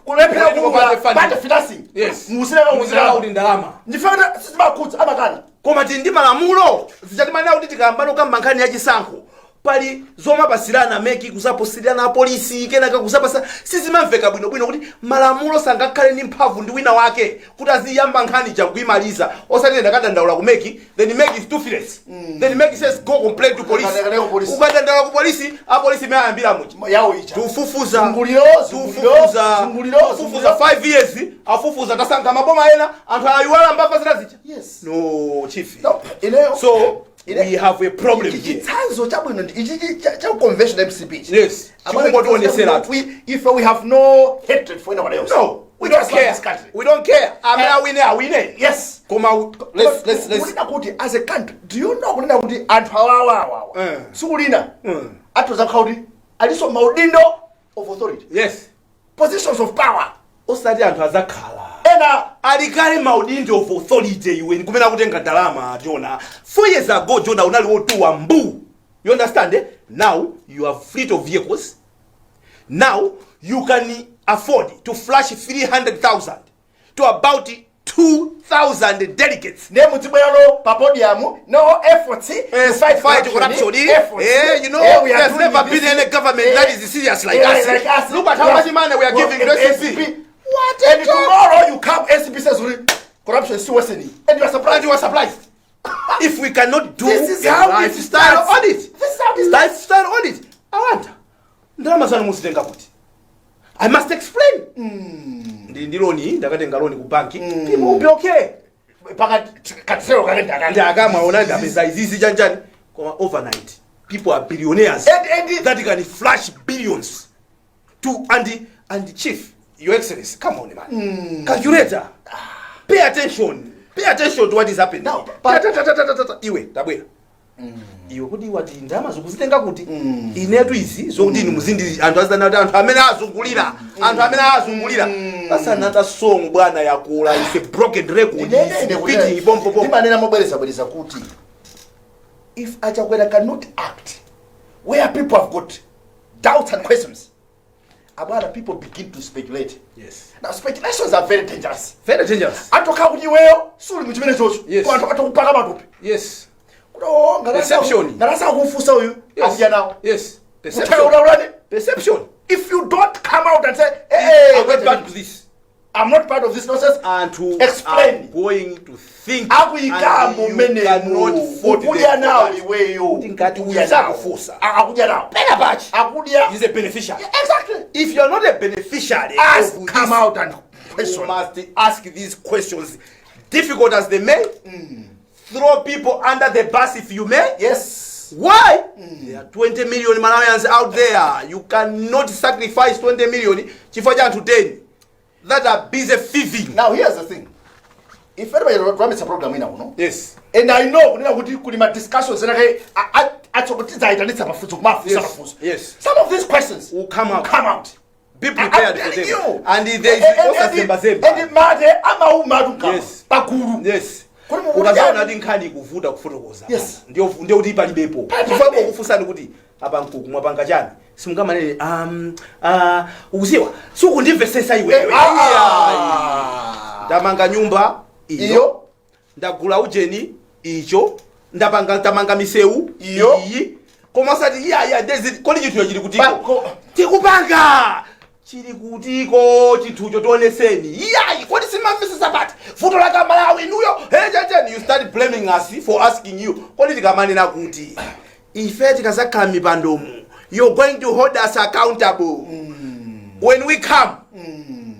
kulepera kupata financing. Yes. Musina ndalama. Ndifana sizimakudza amakana. Koma tindi malamulo zichatimana kuti tikambano kamba nkhani ya chisankho pali zoma pasirana meki kusaposirana polisi kenaka kusapasa sizimamveka bwino kuti malamulo sangakhale ndi mphamvu ndi wina wake kuti aziyamba nkhani chakuimaliza osati ndakadandaula kumeki then make is toothless. Then make says go complain to police. Ukadandaula ku polisi apolisi mayambira muchi yawo icha tufufuza 5 years afufuza tasanga maboma ena anthu ayiwala mbava zinazicha. Yes. No chief. No, so we have a problem here. Chitsanzo chabwino cha convention MCP. Yes. If we have no hatred for anyone else. No. We don't care. We don't care. I mean, yes. Let's as a country. Do you know kuti anthu awawa? Sukulina. Atoza khawudi aliso maudindo of authority. Yes. Positions of power. Osati anthu azakhala. Alikale maudindo of authority iwe nikumena kutenga ndalama Jona. 4 years ago Jona unali wotuwa mbu. You understand eh? Now you have fleet of vehicles. Now you can afford to flash 300,000 to about 2,000 delegates. Ne mutibwero pa podium, no efforts to Fight corruption. You know, there's never been any government that is serious like us. Look at how much money we are giving to SCP. What? And tomorrow you come, SCP says corruption is still worsening, and you are surprised. If we cannot do this is how lifestyle audit, this is how this lifestyle audit, I want. I must explain. Ndiloni ndakatenga loni ku banki. People will be okay. Ndakamaona ndapeza izizi janjani koma overnight people are billionaires that can flash billions to and chief, your excellency, come on man. Calculator, pay attention to what is happening now. Iwe tabwera iwe kuti wati ndama zokuzitenga kuti inetu izi zokuti ni muzindi anthu azana anthu amene azungulira pasanata song bwana yakula is a broken record repeating ibombo imanena mobwereza kuti if Achakwera cannot act where people have got doubts and questions, about people begin to speculate. Yes. Now speculations are very dangerous. Atoka kuti weyo suli muchimene chocho. Yes. Kwa atokupaka matope. Yes. Perception. Ndarasa kufusa uyu akuja nawo. Yes. Perception. If you don't come out and say, hey, I'm not part of this. I'm not part of this nonsense. And to explain. I'm going to think. And you cannot vote them. He's a beneficiary. Exactly. If you're not a beneficiary, come out and question. You must ask these questions, difficult as they may. Throw people under the bus if you may. Yes. Why? There are 20 million Malawians out there. You cannot sacrifice 20 million chifaja to 10 that are busy thieving. Now here's the thing. If anybody runs a program in no? Yes. And I know kuna discussions yes. Some of these questions will come out. Be prepared for them. You. And there is also Zemba. Yes. Yes. Ukazana Nkhani kuvuta kufotokoza. Yes. Ndio kuti pali bepo. Chifukwa kufusana kuti abankuku mwapanga chani. Simungamanene uziwa. Sukundimvesesa iwe. Ndamanga nyumba iyo. Ndagula ujeni icho. Ndamanga miseu iyo. Koma sati kodi chinthu chili kutiko. Tikupanga. Chili kutiko chinthucho toneseni. Iyayi kodi simamvesesa pati. Futo la Kumalawi nuyo. Hey, you start blaming us for asking you. Kodi tikamanena kuti ife tikazakhala mipandomu, you're going to hold us accountable. When we come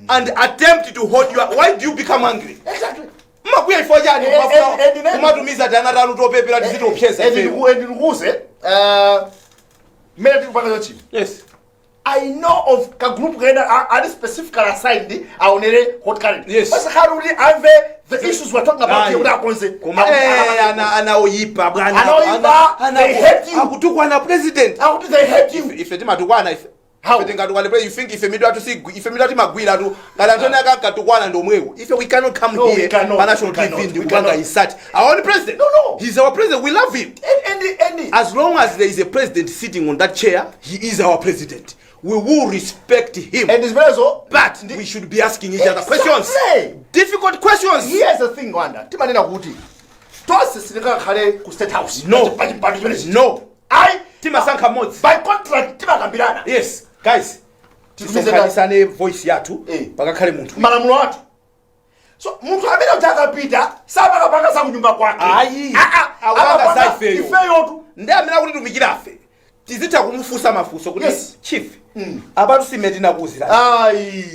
and attempt to hold you, why do you become angry? Exactly. Makuya ifojani kumatumiza dana ranu topepera tizito pesa. Yes. I know of a group that are specifically assigned hot current. Yes. But how do the issues we're talking about here? They hate you. Akutukwa na president. How do they hate you? If matukwana how you think if magwira tu katukwana ndo mwewo. If we cannot come here national TV kupanga isati. Our own president. No. He's our president. We love him. And as long as there is a president sitting on that chair, he is our president. We will respect him. And it's very so. But we should be asking each other questions. Difficult questions. Here's the thing, Wanda. Timanena kuti. Tosi sinika khale ku State House. No. Timasanka mods. By contract timakambirana. Yes. Guys. Tisokanisane voice yatu. Pakakhale munthu. Malamulo watu. So munthu amene utakapita saba kapanga sa kunyumba kwake. Awanga zaifeyo. Ifeyo tu. Ndi amene akuti tumikirafe. Tizita kumufusa mafuso kuti chief. Abantu simetina kuzira.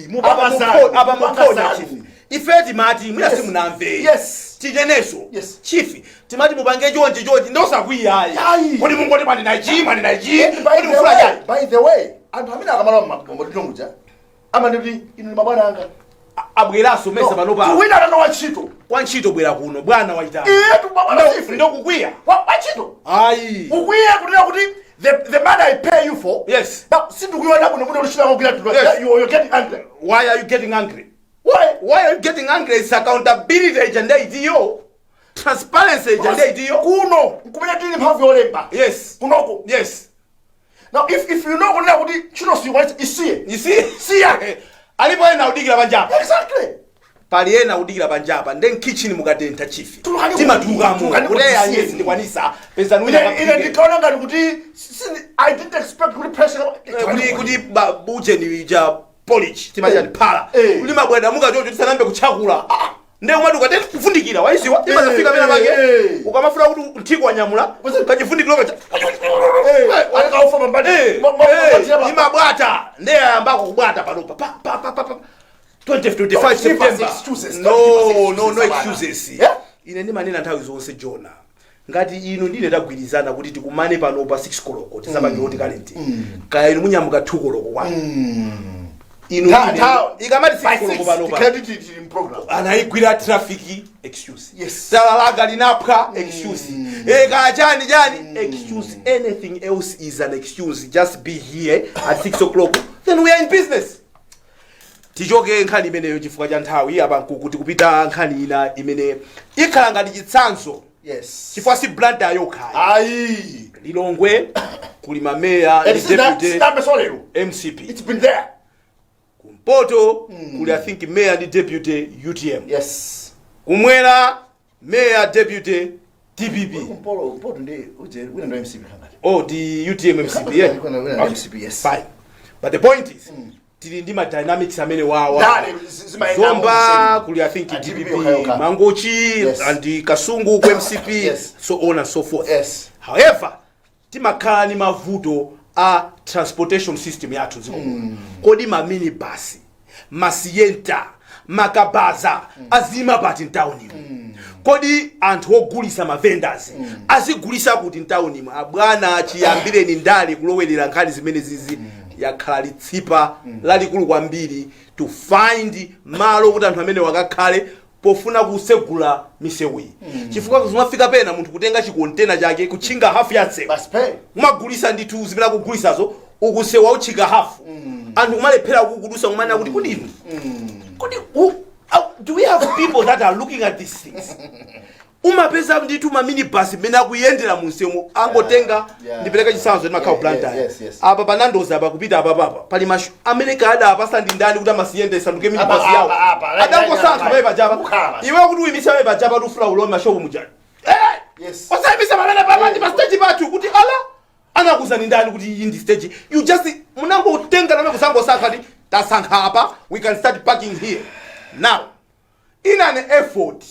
Mupakazana chief. Ifeti mati mwina simunamve. Yes. Tijeneso. Yes. Chief. Timati mubange jonji ndosa kuyiyayi. Kodi mungoti mani naiji. By the way, anthu amene akamala mabombo muja amaneti inu mabwana anga. Abweraso mesa manopa. Kuwina kana wachito. Wanchito bwera kuno bwana waitana. Tu baba chief. Ndo kukwiya. Wachito. Kukwiya kunena kuti the man I pay you for. Yes. Now, you're getting angry. Why are you getting angry? Why are you getting angry? It's accountability agenda idiyo. Transparency agenda idiyo. Kuno. Yes. Kunoko. Yes. Now, if you know what you want, you see it. You see? See ya. Alipo na udigira banja. Exactly. pali ena udikira panjapa then kitchen mukatentha chief timatulukamo kuti anyezi ndikwanisa pesa ine ndikaona ngati kuti I didn't expect kuti pressure kuti buje ni ja polish timachani phala kuti mabweda mukachocho tisanambe kuchakula ndiye umati ukatenti kufundikira waisiwa imazafika pena pake ukamafuna kuti mthiko wanyamula kachifundikiro akaufa mambadi imabwata ndiye ayambako kubwata panopa 25 September no excuses ine ndimanena nthawi zonse Jona ngati inu ndine tagwirizana kuti tikumane panopa 6 koloko tisapange kuti kalenti kaya inu munyamuka 2 koloko kwa inu ikamati 6 koloko panopa anaigwira traffic excuse talalaga linapha excuse kachani excuse anything else is an excuse just be here at 6 o'clock then we are in business tichoke nkhani imeneyo chifukwa cha nthawi apa kuti kupita nkhani ina imene ikhala ngati chitsanzo chifukwa si blanda yokhaya Lilongwe kuli mameya ndi deputy MCP it's been there kumpoto kuli I think mayor ndi deputy UTM kumwera mayor deputy TPP kumpoto ndi wina ndo MCP the UTM MCP fine but the point is tili ndi ma dynamics amene wawa Zomba kuli I think DPP Mangochi and Kasungu ku MCP so on and so forth however timakhala ni mavuto a transportation system yathu Zikulu kodi ma minibus masienta makabaza azima pati town kodi anthu ogulisa ma vendors azigulisa kuti town imwe abwana chiyambire ni ndali kulowelera nkhani zimene zizi yakhala litsipa lalikulu kwambiri to find malo kuti anthu amene wakakhale pofuna kusegula misewi chifukwa zimafika pena munthu kutenga chikontena chake kuchinga half yatse umagulisa ndithu zimene akugulisazo ukusewa uchika half anthu kumalephera kukudusa kumana kuti kudini kodi do we have people that are looking at these things umapeza ndithu ma minibus mena kuyendera munsemo angotenga ndipeleka chisanzo ndi makhawo blanda apa panandoza apa kupita apa pali mashu amene kada apasa ndi ndani kuti amasiyende sanduke minibus yawo adangosankha paipa japa iwe kuti uyimitsa paipa japa tufula ulome mashopu mujani osayimisa pamene papa ndi pa stage pathu kuti ala anakuza ni ndani kuti iyi ndi stage you just munangotenga name kusangosankha ndi tasankha apa we can start parking here now in an effort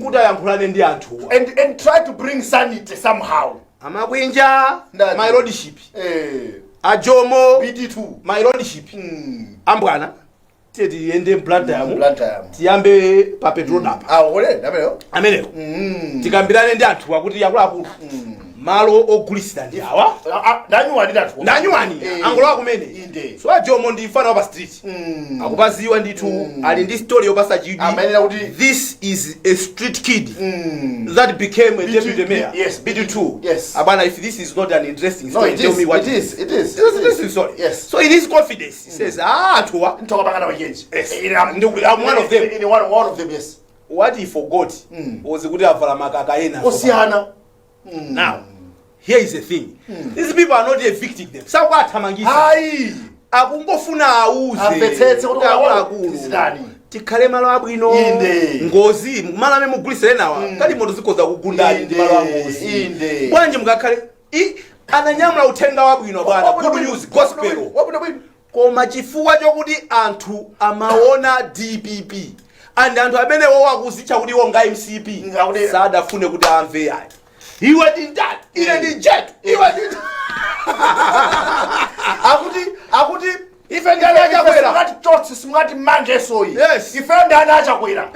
kuti ayankhulane ndi anthu and try to bring sanity somehow amakwinja my lordship ajomo BD2 my lordship ambwana tiyende mblandamu tiyambe pa petrol apa ameneyo tikambirane ndi anthu akuti yakuluakulu malo ogulisira ndi awa ndanyuwani angolowa kumene so ajomo ndifana pa street akupaziwa ndithu ali ndi story yopasa chidi this is a street kid that became a deputy mayor BD2 abana if this is not an interesting story tell me what it is interesting story so in his confidence he says athuwa I'm one of them what he forgot was kuti avala makaka ena osiyana now here is the thing these people are not evicting them sakwathamangisa akungofuna auze amvetsetse kuti akulu tikhale malo abwino ngozi malo amene mugulisire nawa kali moto zikoza kugundani ndi malo angozi bwanji mukakhale ananyamula uthenga wabwino bwana good news gospel koma chifukwa chokuti anthu amaona DPP and anthu amene wakuzicha kuti wonga MCP sadafune kuti amve yayi iwe ndindani ine ndijetu iwe ndi akuti ife ndani achakwera ngati chotsi simngati manje soyi ife ndani achakwera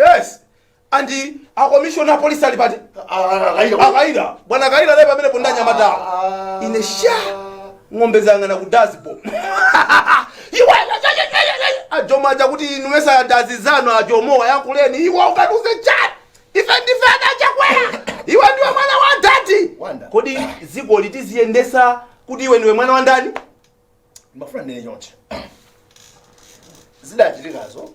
and a commissioner police ali pati akaida bwana kaida lepa pamene pondanya mata ine sha ng'ombe zangana ku dazbo iwe ajoma aja kuti inwesa dazi zano ajomoa yankuleni iwe ukaduze chat ife ndifana chakwera iwe ndiwe mwana wa dadi kodi ziko litiziyendesa kuti iwe ndiwe mwana wa ndani mafuna ndene chonche zidachitikazo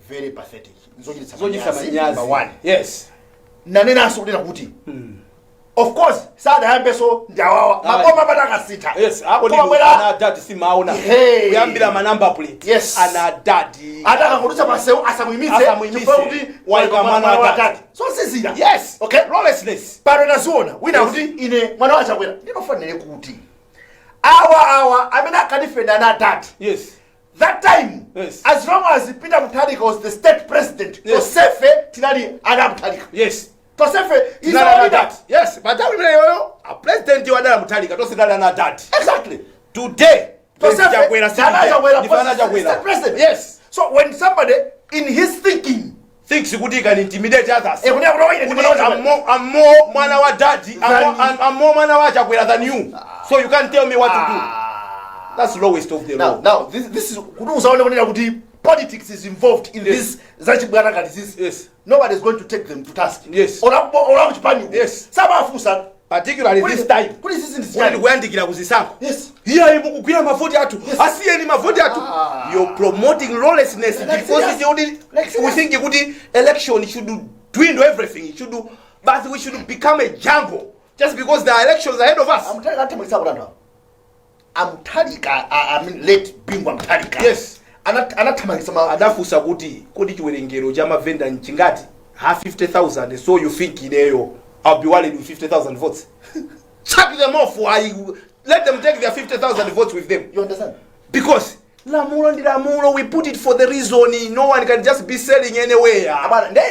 very pathetic nzochititsa manyazi yes nanenanso kutera kuti of course sadayambeso ndawawa maboma batakasita yes ako ndi ana dad simaona kuyambira ma number plate yes ana dad atakakudusa paseu asamuimitse kuti waika mwana wa dad so sizira yes okay lawlessness pano naziona wina kuti ine mwana wa chakwera ndinofanire kuti awa amene akadifenda na dad yes that time yes as long as Peter Mutharika was the state president yes. Tosefe tinali ana Mutharika yes Tosefe is our leader yes but that yoyo a president wa dala Mutharika tosidala na dad exactly today Tosefe Chakwera state president yes so when somebody in his thinking thinks kuti can intimidate others I'm more mwana wa daddy I'm more mwana wa Chakwera than you so you can't tell me what to do. That's lowest of the law. Now this is kuti politics is involved in this zachibwana kati this. Yes. Nobody is going to take them to task. Yes. Ora kuchipani. Yes. Sabafusa particularly this time. Kuli sisi this time. Kuyandikira kuzisanko. Yes. Here mukugwira mavoti atu. Asiyeni mavoti atu. You're promoting lawlessness because we think kuti election should dwindle everything. It should do, but we should become a jungle just because there are elections ahead of us. I'm telling you Mutharika, I mean late Bingwa Mutharika. Yes. Anathamangisa adafusa kuti chiwerengero cha mavenda nchingati ha 50,000 so you think ineyo I'll be wallet with 50,000 votes. Chuck them off. Let them take their 50,000 votes with them. You understand? Because Lamulo and Lamulo, we put it for the reason no one can just be selling anywhere.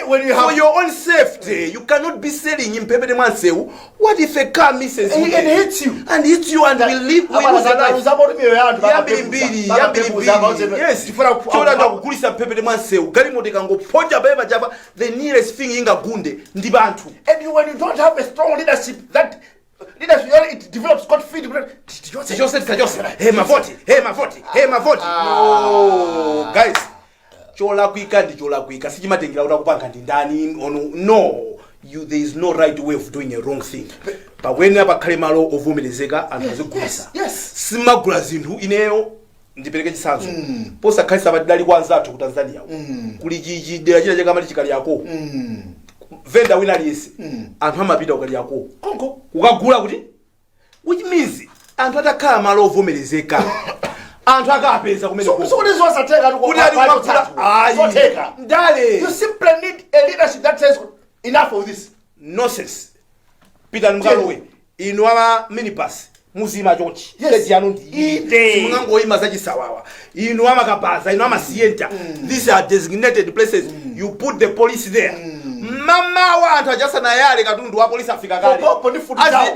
When you have for your own safety, you cannot be selling in Pepe de Manseu. What if a car misses and hits you? And hits you and we lose a life. Yes. Pepe de Manseu. The nearest thing in Gagunde, Ndibantu. And when you don't have a strong leadership, that it develops conflict. Hey, my vote. No, guys. Chola kuika. Sijimatengila utakupanga ndani. No, there is no right way of doing a wrong thing. But when you have kalimalo ovumelezeka and azigulisa. Yes. Simagula zinthu ineyo ndipeleke chisanzo. Posa khalisa badali kwanzathu ku Tanzania. Kuli jijidera china chakamali chikali yako. Venda wina liyese anthu amapita ukali yako konko kukagula kuti which means anthu atakhala malo ovomerezeka anthu akapeza kumene so this was ateka kuti ndale you simply need a leadership that says enough of this nonsense Peter Mkalowe inu ama minibus muzima chochi stage yanu ndi mungangoyima zachisawawa inu ama kabaza inu ama sienta these are designated places you put the police there mama wa anthu ajasana yale katundu wa polisi afika kale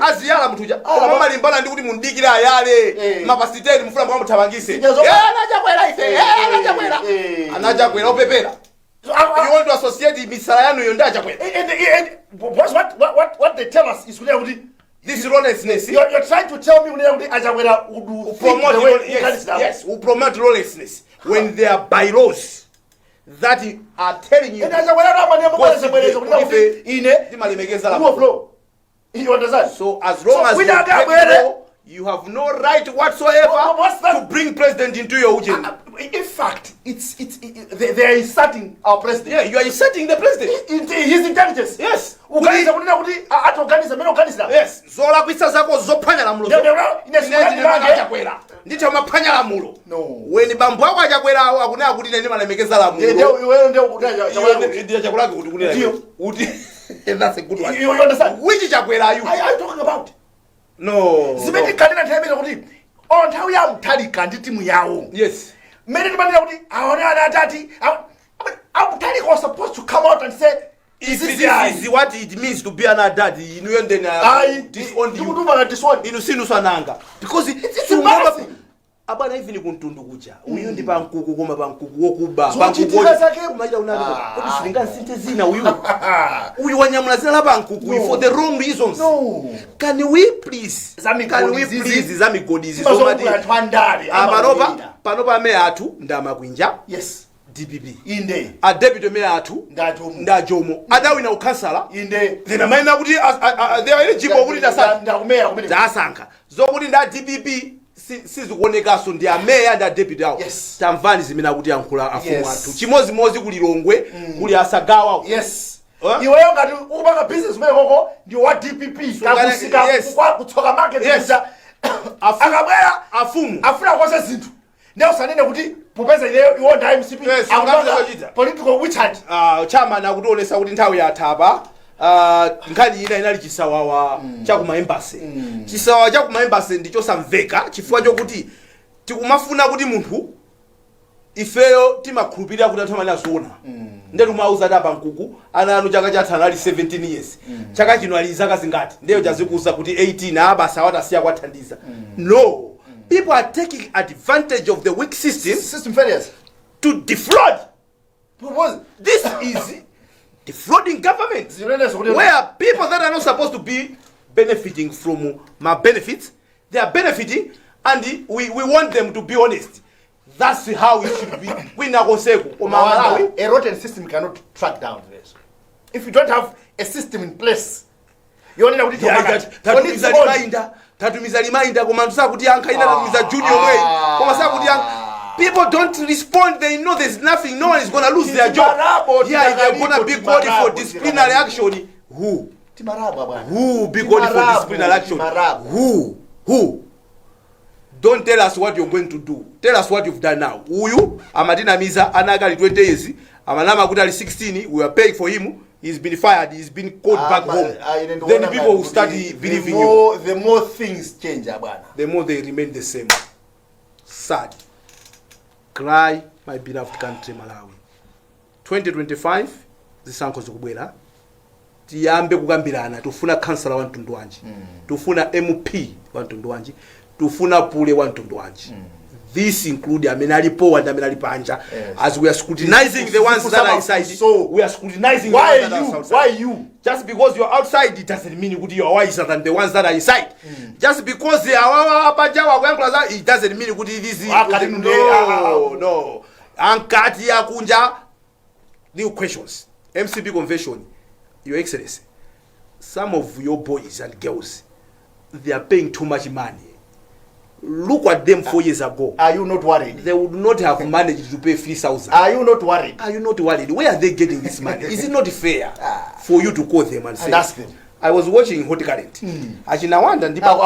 aziyala mtuja mama limbana ndi kuti mundikira ayale mapasiteni mfula mwa mutawangise anajakwera ife anajakwera opepera you want to associate misala yanu yo ndajakwera and what they tell us is this lawlessness. You're trying to tell me Ajakwera would promote yes, who promote lawlessness when there are bylaws that are telling you. You understand? So as long as you have no right whatsoever to bring president into your region. In fact, they are insulting our president. Yeah, you are insulting the president. His intelligence. Yes. Yes. Zola kwisa zako zophanya lamulo. Nditha maphanya lamulo. No. When bambo wako achakwera akunena kuti ine ndimalemekeza lamulo. Ndiye chakulake kuti kunena. Kuti that's a good one. You understand? Which chakwera are you? I talking about. No. Zimene kanena thembe kuti on nthawi ya Mutharika ndi timu yawo. Yes. Many timanena kuti aona atati. Mutharika was supposed to come out and say this is what it means to be an dad. You know, then disown you. Inusinusananga because it's embarrassing. Abana even kuntundu kucha. Uyu ndi pankuku koma pankuku wokuba. Pankuku umaita unali. Kodi silinga sinte zina uyu. Uyu wanyamula zina la pankuku for the wrong reasons. No. Can we please zami godizi somebody panopa me atu ndama kwinja. Yes. DPP inde a deputy mayor atu ndajomo adawina ukansala inde then amaina kuti they are eligible kuti tasanka zokuti nda DPP sizikuonekaso ndi mayor nda deputy awo tamvani zimene kuti yankhula afumu atu chimodzimodzi kuli Longwe kuli Asagawa yes iweyo ngati ukupanga business mekoko ndi wa DPP kakusika kutsoka market akabwera afuna konse zinthu ndiye usanene kuti popeza iwo ndi MCP political witch hunt. Chairman akutionesa kuti nthawi yathapa nkhani ina inali chisawawa chakuma embassy. Chisawawa chakuma embassy ndicho samveka chifukwa chokuti tikumafuna kuti munthu ifeyo timakhulupirira kuti anthu amene azoona ndetu mauza dapa nkuku ana anu chaka chatha ali 17 years chaka chino ali zaka zingati ndeyo chazikuza kuti 18 abasa watasiya kwathandiza. No, people are taking advantage of the weak system failures to defraud. This is defrauding government where people that are not supposed to be benefiting from my benefits, they are benefiting, and we want them to be honest. That's how it should be. We now go say, a rotten system cannot track down this. If you don't have a system in place, you only know what tatumiza reminder kumandusa kuti yanka ina tatumiza junior way komasa kuti people don't respond. They know there's nothing, no one is going to lose their job. Yeah, they're going to be called for disciplinary action. Who be called for disciplinary action? Who? Don't tell us what you're going to do. Tell us what you've done now. Uyu amadina miza anakali 20 years. Amanama kutali 16. We are paying for him. He's been fired. He's been called back home. Then the people will start believing you. The more things change, the more they remain the same. Sad. Cry, my beloved country, Malawi. 2025, zisankho zikubwera. Tiyambe kugambirana tufuna councillor wa Mtundu wanji. Tufuna MP wa Mtundu wanji. Tufuna pule wa Mtundu wanji. This include Amenalipo and Amenalipanja. As we are scrutinizing the ones that are inside, so we are scrutinizing the ones that are outside. Why you? Just because you're outside, it doesn't mean you are wiser than the ones that are inside. Just because they are it doesn't mean this is no. Ankati kunja new questions. MCP convention, Your Excellency. Some of your boys and girls, they are paying too much money. Look at them 4 years ago. Are you not worried? They would not have managed to pay 3,000. Are you not worried? Are you not worried? Where are they getting this money? Is it not fair for you to call them and say? And ask them. I was watching Hot Current. Achinawanda ndipo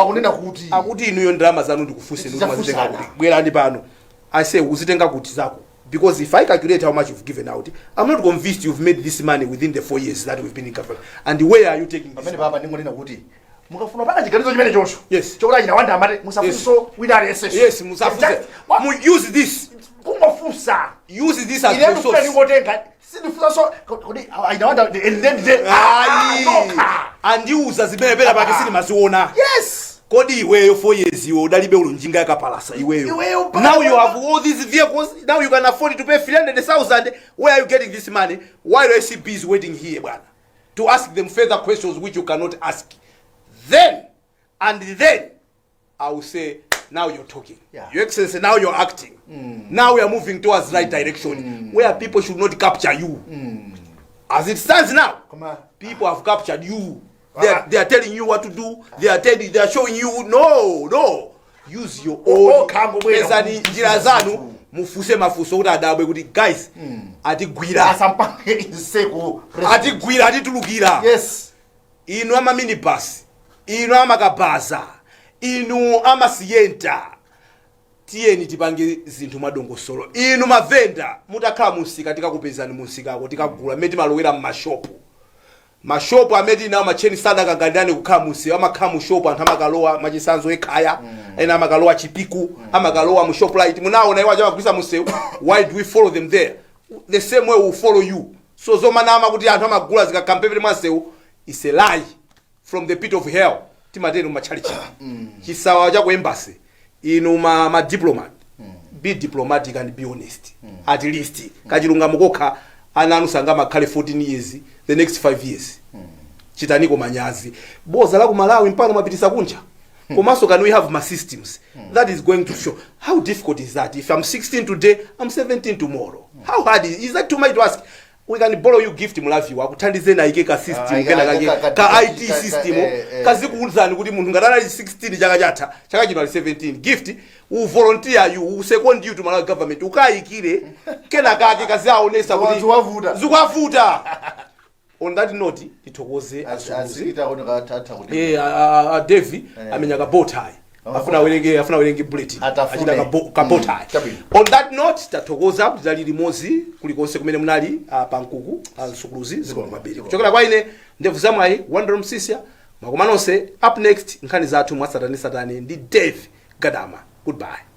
akuti inu drama zanu ndikufuse ndikumazenga kuti bwera ndi pano. I say uzitenga kuti zako. Because if I calculate how much you've given out, I'm not convinced you've made this money within the 4 years that we've been in government. And where are you taking this money? Mukafuna paka chiganizo chimene chosho. Yes. Chokuti Nyawanda amati musafunso without recession. Yes, musafunse. Use this. Kumafusa. Use this as a resource. Sindifusa so kuti Nyawanda and then and use as bela pake sili masiona. Yes. Kodi iweyo 4 years iwe udalibe ulunjinga yakapalasa iweyo. Now you have all these vehicles. Now you can afford to pay 300,000. Where are you getting this money? While SCP is waiting here, bwana, to ask them further questions which you cannot ask. Then I will say, now you're talking. Your Excellency, now you're acting. Now we are moving towards right direction where people should not capture you. As it stands now, people have captured you. They are telling you what to do. They are showing you no. Use your own pesani njira zanu mufuse mafuso kuti adabwe kuti guys atigwira asampange inseko atigwira atitulukira. Yes. Inu ama minibus, inu amakabaza, inu amasiyenta, tiyeni tipange zinthu madongosolo. Inu mavenda mutakhala musika tikakupezani musika ako tikagula meti malowera mmashopu. Mashopu ameti na macheni sada kagandani kukhala musika amakhala mushopu anthu amakalowa machisanzo ekhaya ena amakalowa chipiku amakalowa mu shoplight munaona iwo achakugwisa museu. Why do we follow them there? The same way we follow you. So zomanama kuti anthu amagula zikakampepere mwaseu. It's a lie from the pit of hell. Timatenu machalichi. Chisawa cha ku embassy. Inu ma diplomat. Be diplomatic and be honest. At least. Kachilunga mukoka ananu sanga makhale 14 years. The next 5 years. Chitaniko manyazi. Boza la ku Malawi mpano mapitisa kunja. Komaso can we have my systems? That is going to show. How difficult is that? If I'm 16 today, I'm 17 tomorrow. How hard is that too much to ask? We can borrow you gift mulavi wa kuthandize na ikeka system ka IT system kazikuulizani kuti munthu ngatala 16 chaka chatha chaka chino 17 gift u volunteer you second you to Malawi government ukayikire kena kake kaziaonesa kuti zikuwavuta on that note tithokoze azikita oneka tata kuti Devi amenya ka bow tie afuna werenge bullet Atafune. achita ka bow tie. On that note tathokoza tidali limodzi kulikonse kumene munali pankuku ansukuluzi ziko mabiri kuchokera kwa ine Ndevu Zamwayi Wandero Msisia makomanonse. Up next nkhani zathu mwasatani ndi Dave Gadama. Goodbye.